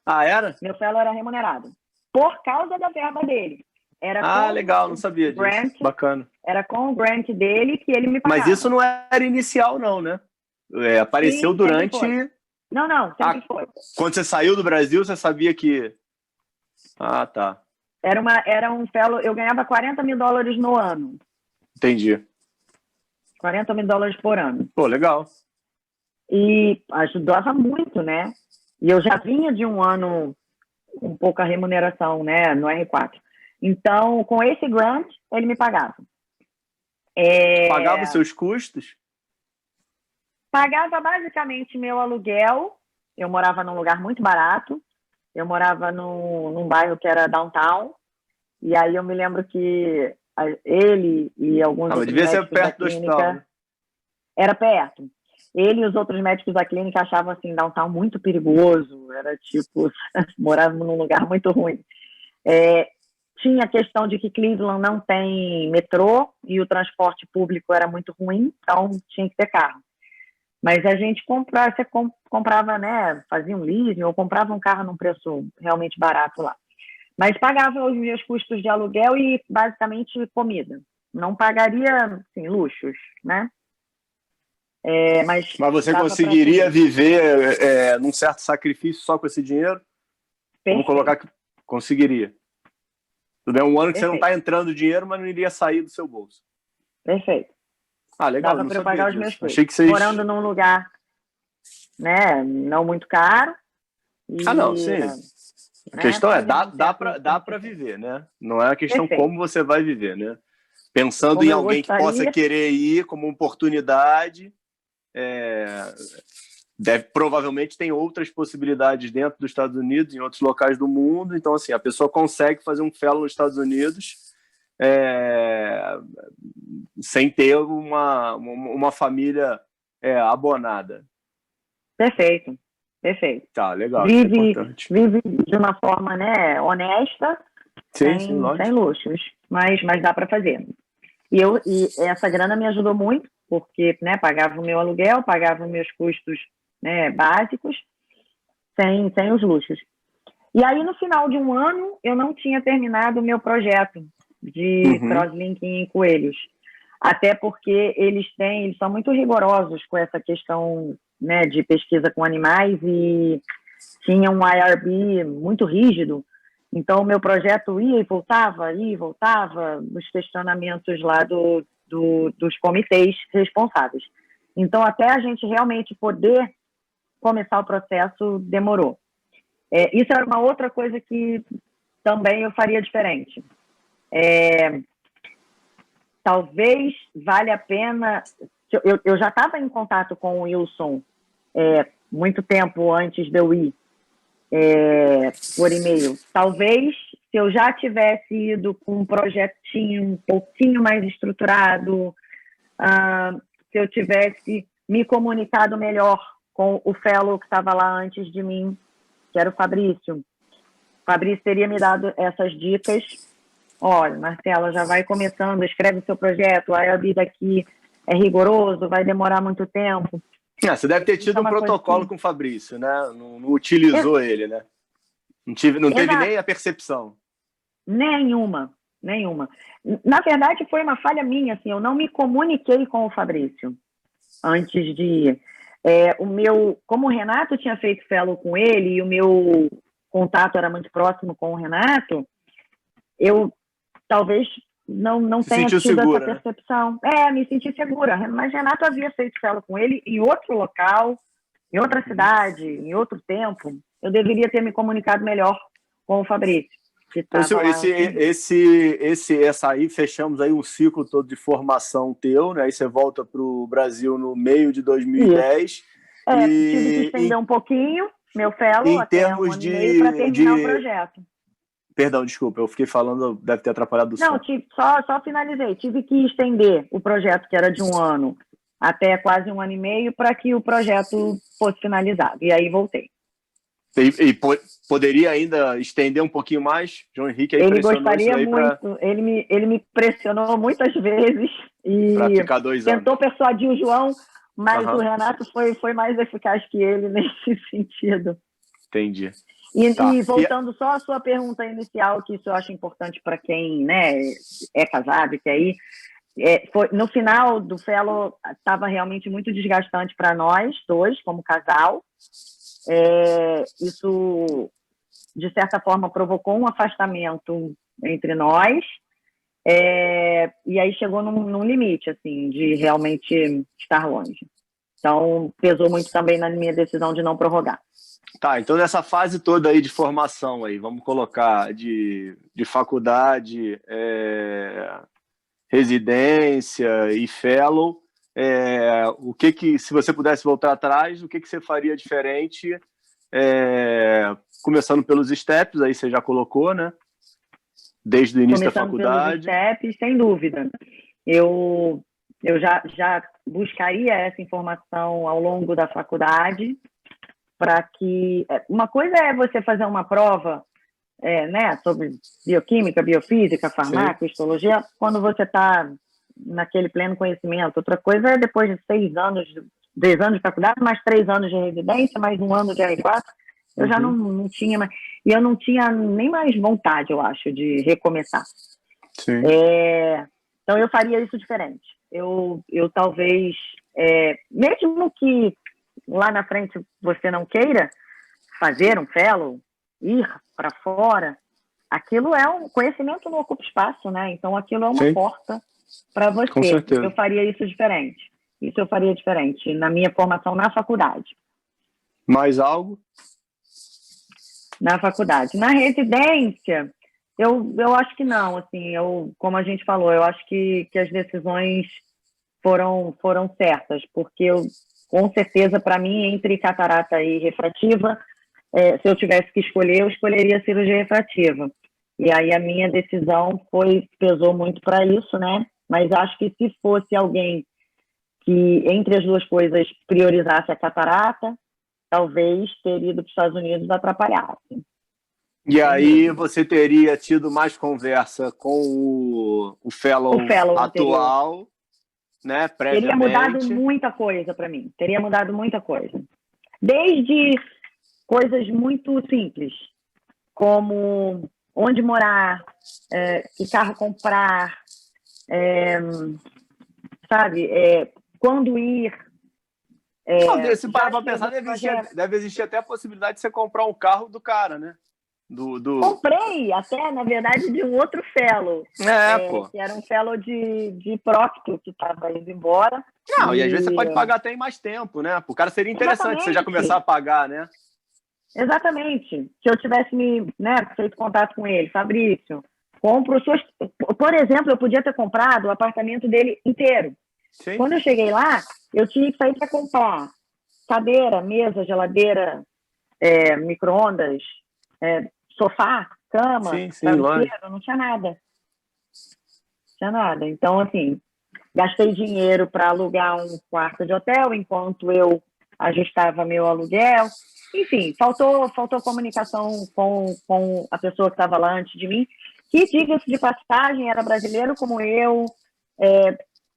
Era? Meu fellow era remunerado. Por causa da verba dele. Era legal, não sabia disso. Bacana. Era com o grant dele que ele me pagava. Mas isso não era inicial, não, né? Apareceu durante... Não, sempre foi. Quando você saiu do Brasil, você sabia que... tá. Era um fellow... Eu ganhava $40 mil no ano. Entendi. $40 mil por ano. Pô, legal. E ajudava muito, né? E eu já vinha de um ano com pouca remuneração, né? No R4. Então, com esse grant, ele me pagava. Pagava os seus custos? Pagava basicamente meu aluguel. Eu morava num lugar muito barato. Eu morava num bairro que era downtown. E aí eu me lembro que ele e alguns outros devia médicos ser perto da clínica... do hospital, né? Era perto. Ele e os outros médicos da clínica achavam assim, downtown muito perigoso. Era tipo, morávamos num lugar muito ruim. Tinha a questão de que Cleveland não tem metrô e o transporte público era muito ruim, então tinha que ter carro. Mas a gente comprava, né, fazia um leasing ou comprava um carro num preço realmente barato lá. Mas pagava os meus custos de aluguel e basicamente comida. Não pagaria, assim, luxos, né? Mas você conseguiria viver num certo sacrifício só com esse dinheiro? Perfeito. Vamos colocar que conseguiria. Tudo bem, um ano que Perfeito. você não está entrando dinheiro, mas não iria sair do seu bolso. Perfeito. Ah, legal, Dava não para eu sabia pagar os meus disso. custos. Achei que vocês... Morando num lugar, né, não muito caro Ah, não, e, sim. A né, questão é, fazendo um dá certo para viver, né? Não é a questão perfeito. como você vai viver, né? Pensando em Como eu alguém que possa gostaria, querer ir como oportunidade, provavelmente tem outras possibilidades dentro dos Estados Unidos, em outros locais do mundo. Então, assim, a pessoa consegue fazer um fellow nos Estados Unidos sem ter uma família abonada. perfeito, perfeito. Tá, legal, isso é Vive, importante. vive de uma forma, né, honesta, Sim, sim, sem lógico. luxos, mas dá para fazer. E essa grana me ajudou muito, porque, né, pagava o meu aluguel, pagava os meus custos, né, básicos, sem os luxos. E aí, no final de um ano, eu não tinha terminado o meu projeto de crosslinking em coelhos. Até porque eles são muito rigorosos com essa questão, né, de pesquisa com animais e tinha um IRB muito rígido. Então, o meu projeto ia e voltava nos questionamentos lá dos comitês responsáveis. Então, até a gente realmente poder começar o processo, demorou. Isso era uma outra coisa que também eu faria diferente. Talvez valha a pena... Eu já estava em contato com o Wilson muito tempo antes de eu ir, por e-mail. Talvez, se eu já tivesse ido com um projetinho um pouquinho mais estruturado, se eu tivesse me comunicado melhor com o fellow que estava lá antes de mim, que era o Fabrício. O Fabrício teria me dado essas dicas. Olha, Marcela, já vai começando, escreve o seu projeto, a IRB daqui é rigoroso, vai demorar muito tempo. Você deve ter tido um protocolo com o Fabrício, né? Não utilizou ele, né? Não teve nem a percepção. Nenhuma. Na verdade, foi uma falha minha, assim, eu não me comuniquei com o Fabrício antes de ir. Como o Renato tinha feito fellow com ele e o meu contato era muito próximo com o Renato, eu talvez não tenha tido segura, essa percepção. Né? Me senti segura, mas Renato havia feito fellow com ele em outro local, em outra cidade, em outro tempo. Eu deveria ter me comunicado melhor com o Fabrício. Então, essa aí, fechamos aí um ciclo todo de formação teu, né? Aí você volta para o Brasil no meio de 2010. Tive que estender um pouquinho meu fellow até um ano e meio para terminar o projeto. Perdão, desculpa, eu fiquei falando, deve ter atrapalhado o som. Não, só finalizei. Tive que estender o projeto, que era de um ano, até quase um ano e meio, para que o projeto fosse finalizado. E aí voltei. E poderia ainda estender um pouquinho mais? João Henrique aí ele pressionou gostaria isso aí muito. Ele me pressionou muitas vezes e ficar 2 anos. Tentou persuadir o João, mas o Renato foi mais eficaz que ele nesse sentido. Entendi. E voltando só à sua pergunta inicial, que isso eu acho importante para quem, né, é casado e quer ir, no final do fellow estava realmente muito desgastante para nós dois, como casal. Isso, de certa forma, provocou um afastamento entre nós, e aí chegou num limite, assim, de realmente estar longe. Então, pesou muito também na minha decisão de não prorrogar. Tá, então nessa fase toda aí de formação aí, vamos colocar de faculdade, residência e fellow, se você pudesse voltar atrás, o que você faria diferente, começando pelos steps, aí você já colocou, né? Desde o início da faculdade. Pelos steps, sem dúvida. Eu já buscaria essa informação ao longo da faculdade, para que... Uma coisa é você fazer uma prova, né, sobre bioquímica, biofísica, farmácia, histologia, quando você está naquele pleno conhecimento. Outra coisa é depois de 10 anos de faculdade, mais 3 anos de residência, mais 1 ano de R4, eu já não tinha mais... E eu não tinha nem mais vontade, eu acho, de recomeçar. Sim. Então, eu faria isso diferente. Eu talvez, mesmo que lá na frente você não queira fazer um fellow, ir para fora, aquilo é um conhecimento, não ocupa espaço, né? Então aquilo é uma porta para Com você. certeza. Eu faria isso diferente. Isso eu faria diferente na minha formação na faculdade. Mais algo? Na faculdade. Na residência, eu acho que não. Assim, como a gente falou, eu acho que as decisões foram certas, porque com certeza, para mim, entre catarata e refrativa, se eu tivesse que escolher, eu escolheria a cirurgia refrativa. E aí a minha decisão pesou muito para isso, né? Mas acho que se fosse alguém que, entre as duas coisas, priorizasse a catarata, talvez ter ido para os Estados Unidos atrapalhasse. E aí você teria tido mais conversa com o fellow atual, anterior, né, previamente. Teria mudado muita coisa para mim. Teria mudado muita coisa. Desde coisas muito simples, como onde morar, que carro comprar, sabe, quando ir. Se parar para pensar, deve existir até a possibilidade de você comprar um carro do cara, né? Comprei até, na verdade, de um outro fellow. Pô. Que era um fellow de Procto, que estava indo embora. Não, e às vezes você pode pagar até em mais tempo, né? O cara seria interessante você já começar a pagar, né? Exatamente. Se eu tivesse feito contato com ele, Fabrício, compro suas... Por exemplo, eu podia ter comprado o apartamento dele inteiro. Sim. Quando eu cheguei lá, eu tinha que sair para comprar cadeira, mesa, geladeira, micro-ondas, sofá, cama, travesseiro, não tinha nada. Então, assim, gastei dinheiro para alugar um quarto de hotel enquanto eu ajustava meu aluguel. Enfim, faltou comunicação com a pessoa que estava lá antes de mim, que, diga-se de passagem, era brasileiro como eu,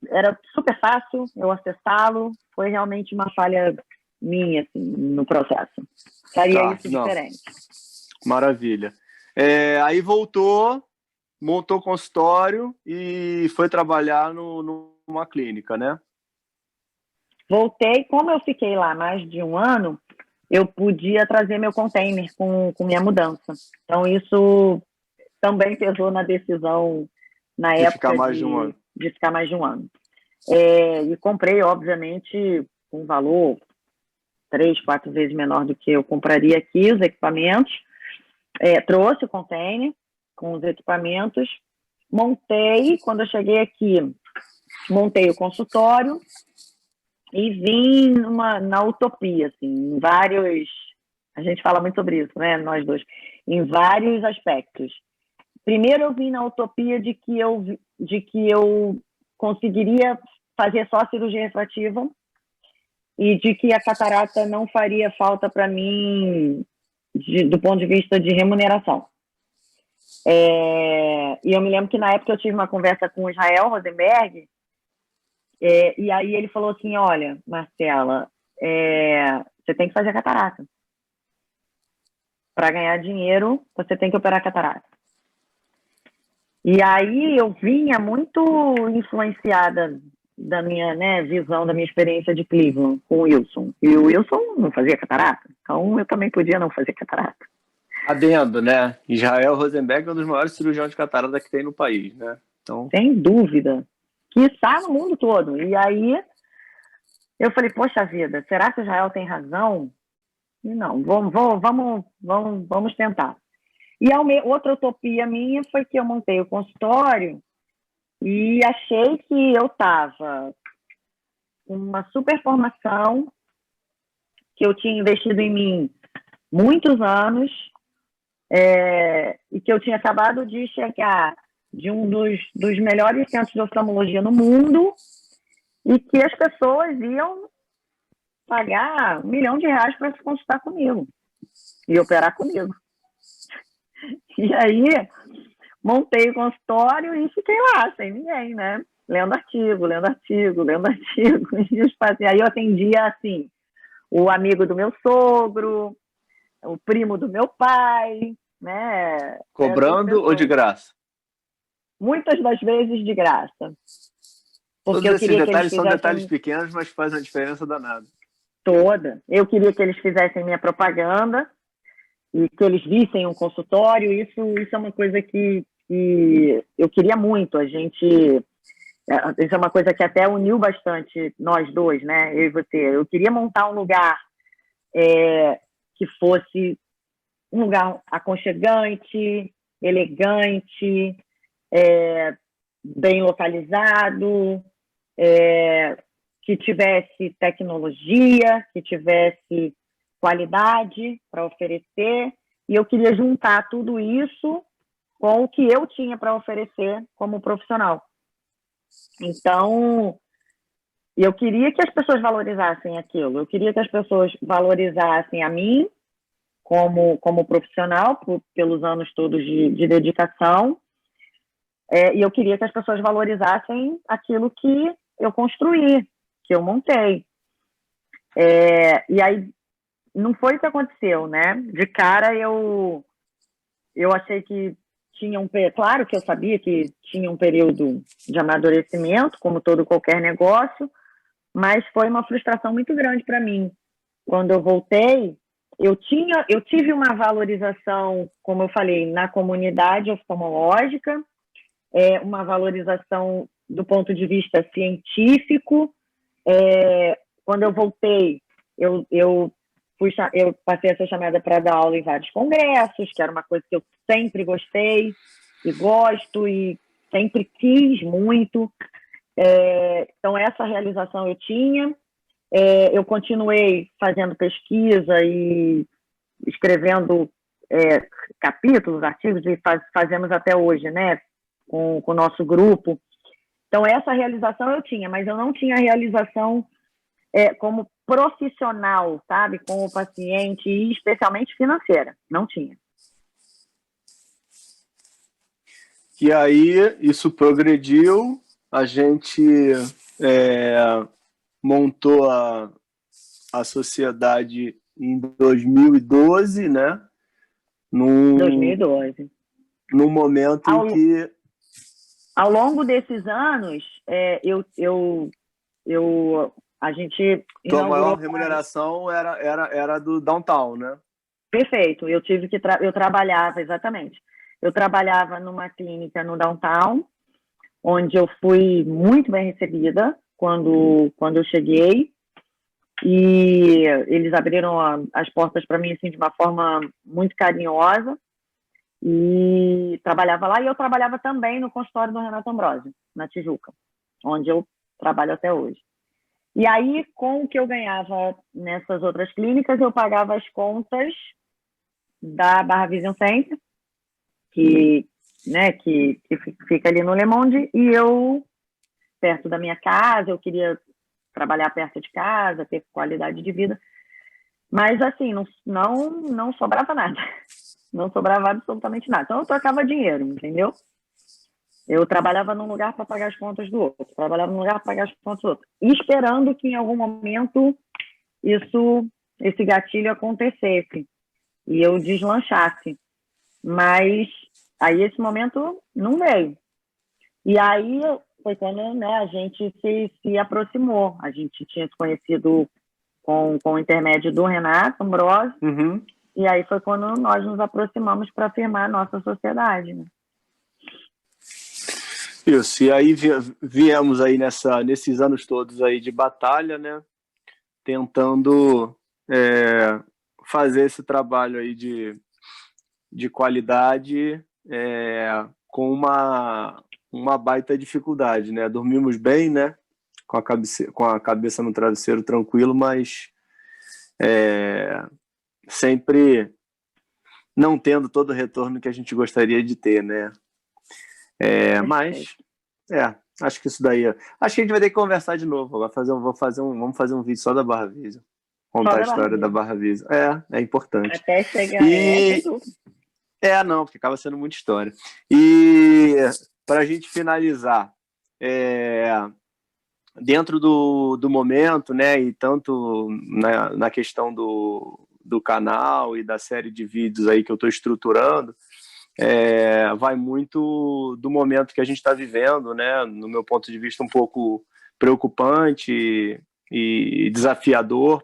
era super fácil eu acessá-lo. Foi realmente uma falha minha, assim, no processo. Faria isso diferente. Maravilha. Aí voltou, montou consultório e foi trabalhar numa clínica, né? Voltei. Como eu fiquei lá mais de um ano, eu podia trazer meu container com minha mudança. Então, isso também pesou na decisão, na época, ficar mais de um ano. De ficar mais de um ano. E comprei, obviamente, um valor 3, 4 vezes menor do que eu compraria aqui, os equipamentos. Trouxe o container com os equipamentos, montei. Quando eu cheguei aqui, montei o consultório e vim na utopia, assim, em vários... A gente fala muito sobre isso, né, nós dois, em vários aspectos. Primeiro, eu vim na utopia de que eu conseguiria fazer só a cirurgia refrativa e de que a catarata não faria falta para mim do ponto de vista de remuneração. E eu me lembro que na época eu tive uma conversa com o Israel Rosenberg, e aí ele falou assim: olha, Marcela, você tem que fazer a catarata. Para ganhar dinheiro, você tem que operar a catarata. E aí eu vinha muito influenciada da minha, visão, da minha experiência de Cleveland com o Wilson. E o Wilson não fazia catarata, então eu também podia não fazer catarata. Adendo, né? Israel Rosenberg é um dos maiores cirurgiões de catarata que tem no país, né? Então... Sem dúvida. Que está no mundo todo. E aí eu falei, poxa vida, será que o Israel tem razão? E não, vamos tentar. E outra utopia minha foi que eu montei o consultório e achei que eu estava com uma super formação, que eu tinha investido em mim muitos anos, e que eu tinha acabado de chegar de um dos melhores centros de oftalmologia no mundo, e que as pessoas iam pagar R$1 milhão para se consultar comigo e operar comigo. E aí, montei o consultório e fiquei lá, sem ninguém, né? Lendo artigo. E aí eu atendia, assim, o amigo do meu sogro, o primo do meu pai, né? Cobrando ou de graça? Muitas das vezes de graça. Porque todos esses detalhes são detalhes pequenos, mas fazem uma diferença danada. Toda. Eu queria que eles fizessem minha propaganda e que eles vissem um consultório. Isso é uma coisa que eu queria muito. A gente Isso é uma coisa que até uniu bastante nós dois, né? Eu e você. Eu queria montar um lugar que fosse um lugar aconchegante, elegante, bem localizado, que tivesse tecnologia, que tivesse qualidade para oferecer. E eu queria juntar tudo isso com o que eu tinha para oferecer como profissional. Então, eu queria que as pessoas valorizassem aquilo. Eu queria que as pessoas valorizassem a mim como profissional, pelos anos todos de dedicação. E eu queria que as pessoas valorizassem aquilo que eu construí, que eu montei. E aí, não foi o que aconteceu, né? De cara, eu achei que tinha claro que eu sabia que tinha um período de amadurecimento, como todo qualquer negócio, mas foi uma frustração muito grande para mim. Quando eu voltei, eu tive uma valorização, como eu falei, na comunidade oftalmológica, uma valorização do ponto de vista científico. Quando eu voltei, eu passei a ser chamada para dar aula em vários congressos, que era uma coisa que eu sempre gostei e gosto e sempre quis muito. Então, essa realização eu tinha. Eu continuei fazendo pesquisa e escrevendo capítulos, artigos, e fazemos até hoje, né, com o nosso grupo. Então, essa realização eu tinha, mas eu não tinha realização como profissional, sabe, com o paciente, e especialmente financeira. Não tinha. E aí, isso progrediu, a gente montou a sociedade em 2012, né? 2012. No momento em que... Ao longo desses anos, a gente... Tua maior remuneração era do Downtown, né? Perfeito. Eu trabalhava, exatamente. Eu trabalhava numa clínica no Downtown, onde eu fui muito bem recebida quando eu cheguei. E eles abriram as portas para mim assim, de uma forma muito carinhosa. E trabalhava lá. E eu trabalhava também no consultório do Renato Ambrosio, na Tijuca, onde eu trabalho até hoje. E aí, com o que eu ganhava nessas outras clínicas, eu pagava as contas da Barra Vision Center, que fica ali no Le Monde, e eu, perto da minha casa, eu queria trabalhar perto de casa, ter qualidade de vida, mas assim, não sobrava nada, não sobrava absolutamente nada, então eu trocava dinheiro, entendeu? Eu trabalhava num lugar para pagar as contas do outro, trabalhava num lugar para pagar as contas do outro, esperando que em algum momento esse gatilho acontecesse e eu deslanchasse, mas aí esse momento não veio. E aí foi quando, né, a gente se aproximou. A gente tinha se conhecido com o intermédio do Renato Ambrosio, e aí foi quando nós nos aproximamos para firmar a nossa sociedade, né? Isso, e aí viemos aí nesses anos todos aí de batalha, né, tentando fazer esse trabalho aí de qualidade com uma baita dificuldade, né? Dormimos bem, né? Com a cabeça no travesseiro tranquilo, mas sempre não tendo todo o retorno que a gente gostaria de ter, né? Mas acho que isso daí... Acho que a gente vai ter que conversar de novo. Vamos fazer um vídeo só da Barra Vision. Contar a história da Barra Vision. É importante. Até chegar... Não, porque acaba sendo muita história. E para a gente finalizar, dentro do momento, né, e tanto na questão do canal e da série de vídeos aí que eu estou estruturando, vai muito do momento que a gente está vivendo, né, no meu ponto de vista um pouco preocupante e desafiador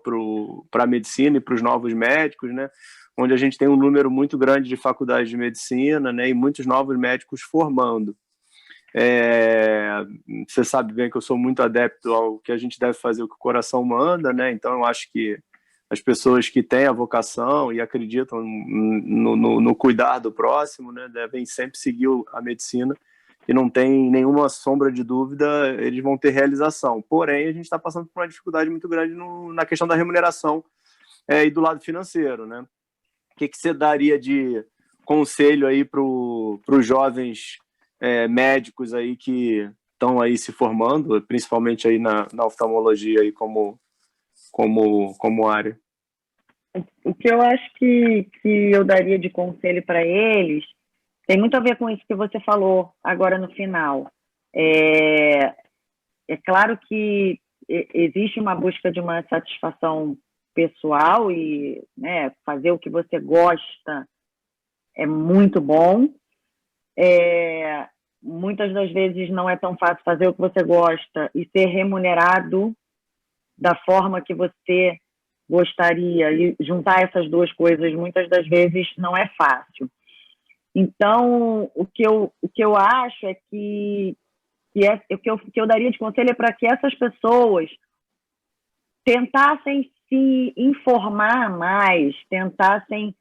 para a medicina e para os novos médicos, né, onde a gente tem um número muito grande de faculdades de medicina, né, e muitos novos médicos formando. Você sabe bem que eu sou muito adepto ao que a gente deve fazer o que o coração manda, né? Então eu acho que as pessoas que têm a vocação e acreditam no cuidar do próximo, né, devem sempre seguir a medicina, e não tem nenhuma sombra de dúvida, eles vão ter realização. Porém, a gente está passando por uma dificuldade muito grande na questão da remuneração e do lado financeiro, né? O que você daria de conselho aí para os jovens médicos aí que estão aí se formando, principalmente aí na oftalmologia aí como área? O que eu acho que eu daria de conselho para eles tem muito a ver com isso que você falou agora no final. É claro que existe uma busca de uma satisfação pessoal e, né, fazer o que você gosta é muito bom. Muitas das vezes não é tão fácil fazer o que você gosta e ser remunerado da forma que você gostaria, e juntar essas duas coisas muitas das vezes não é fácil. Então, o que eu acho é que o que eu daria de conselho é para que essas pessoas tentassem se informar mais, tentassem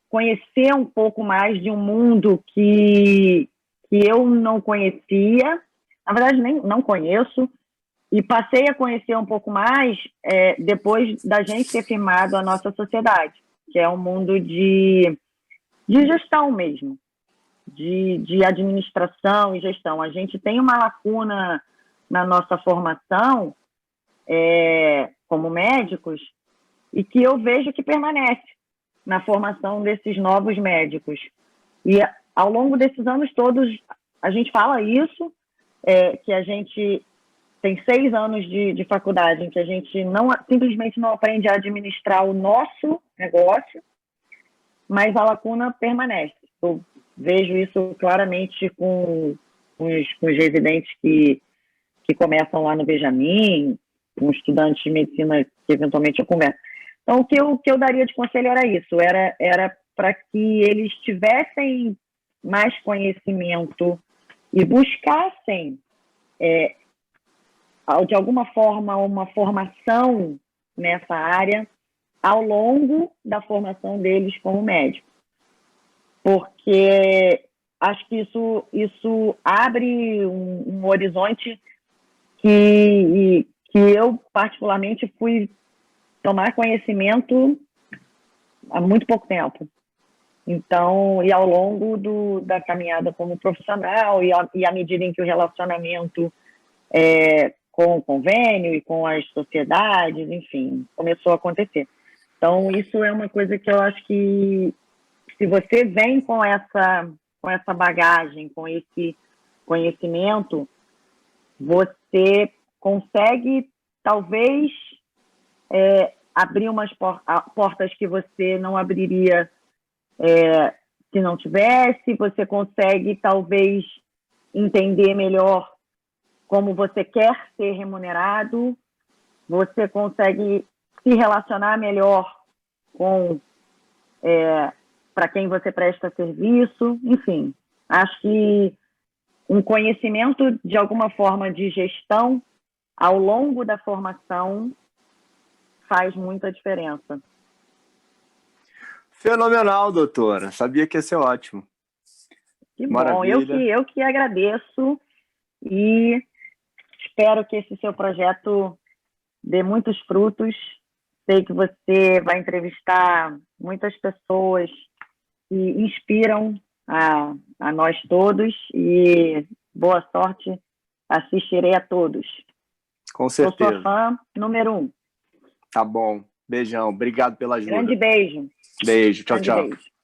conhecer um pouco mais de um mundo que eu não conhecia, na verdade nem não conheço, e passei a conhecer um pouco mais depois da gente ter firmado a nossa sociedade, que é um mundo de gestão mesmo, de administração e gestão. A gente tem uma lacuna na nossa formação como médicos e que eu vejo que permanece na formação desses novos médicos. E ao longo desses anos todos, a gente fala isso, que a gente tem 6 anos de faculdade em que a gente simplesmente não aprende a administrar o nosso negócio, mas a lacuna permanece. Eu vejo isso claramente com os residentes que começam lá no Benjamin, com estudantes de medicina que eventualmente eu converso. Então, o que eu daria de conselho era isso, era para que eles tivessem mais conhecimento e buscassem, de alguma forma, uma formação nessa área ao longo da formação deles como médico. Porque acho que isso abre um horizonte que eu, particularmente, fui tomar conhecimento há muito pouco tempo. Então, e ao longo da caminhada como profissional e à medida em que o relacionamento com o convênio e com as sociedades, enfim, começou a acontecer. Então, isso é uma coisa que eu acho que, se você vem com essa bagagem, com esse conhecimento, você consegue, talvez, abrir umas portas que você não abriria se não tivesse. Você consegue, talvez, entender melhor como você quer ser remunerado, você consegue se relacionar melhor com para quem você presta serviço, enfim. Acho que um conhecimento, de alguma forma, de gestão ao longo da formação faz muita diferença. Fenomenal, doutora. Sabia que ia ser ótimo. Que Maravilha. bom. Eu que agradeço e espero que esse seu projeto dê muitos frutos. Sei que você vai entrevistar muitas pessoas que inspiram a nós todos e boa sorte. Assistirei a todos. Com certeza. Sou sua fã número 1. Tá bom. Beijão. Obrigado pela ajuda. Grande beijo. Beijo. Tchau, Grande tchau. beijo.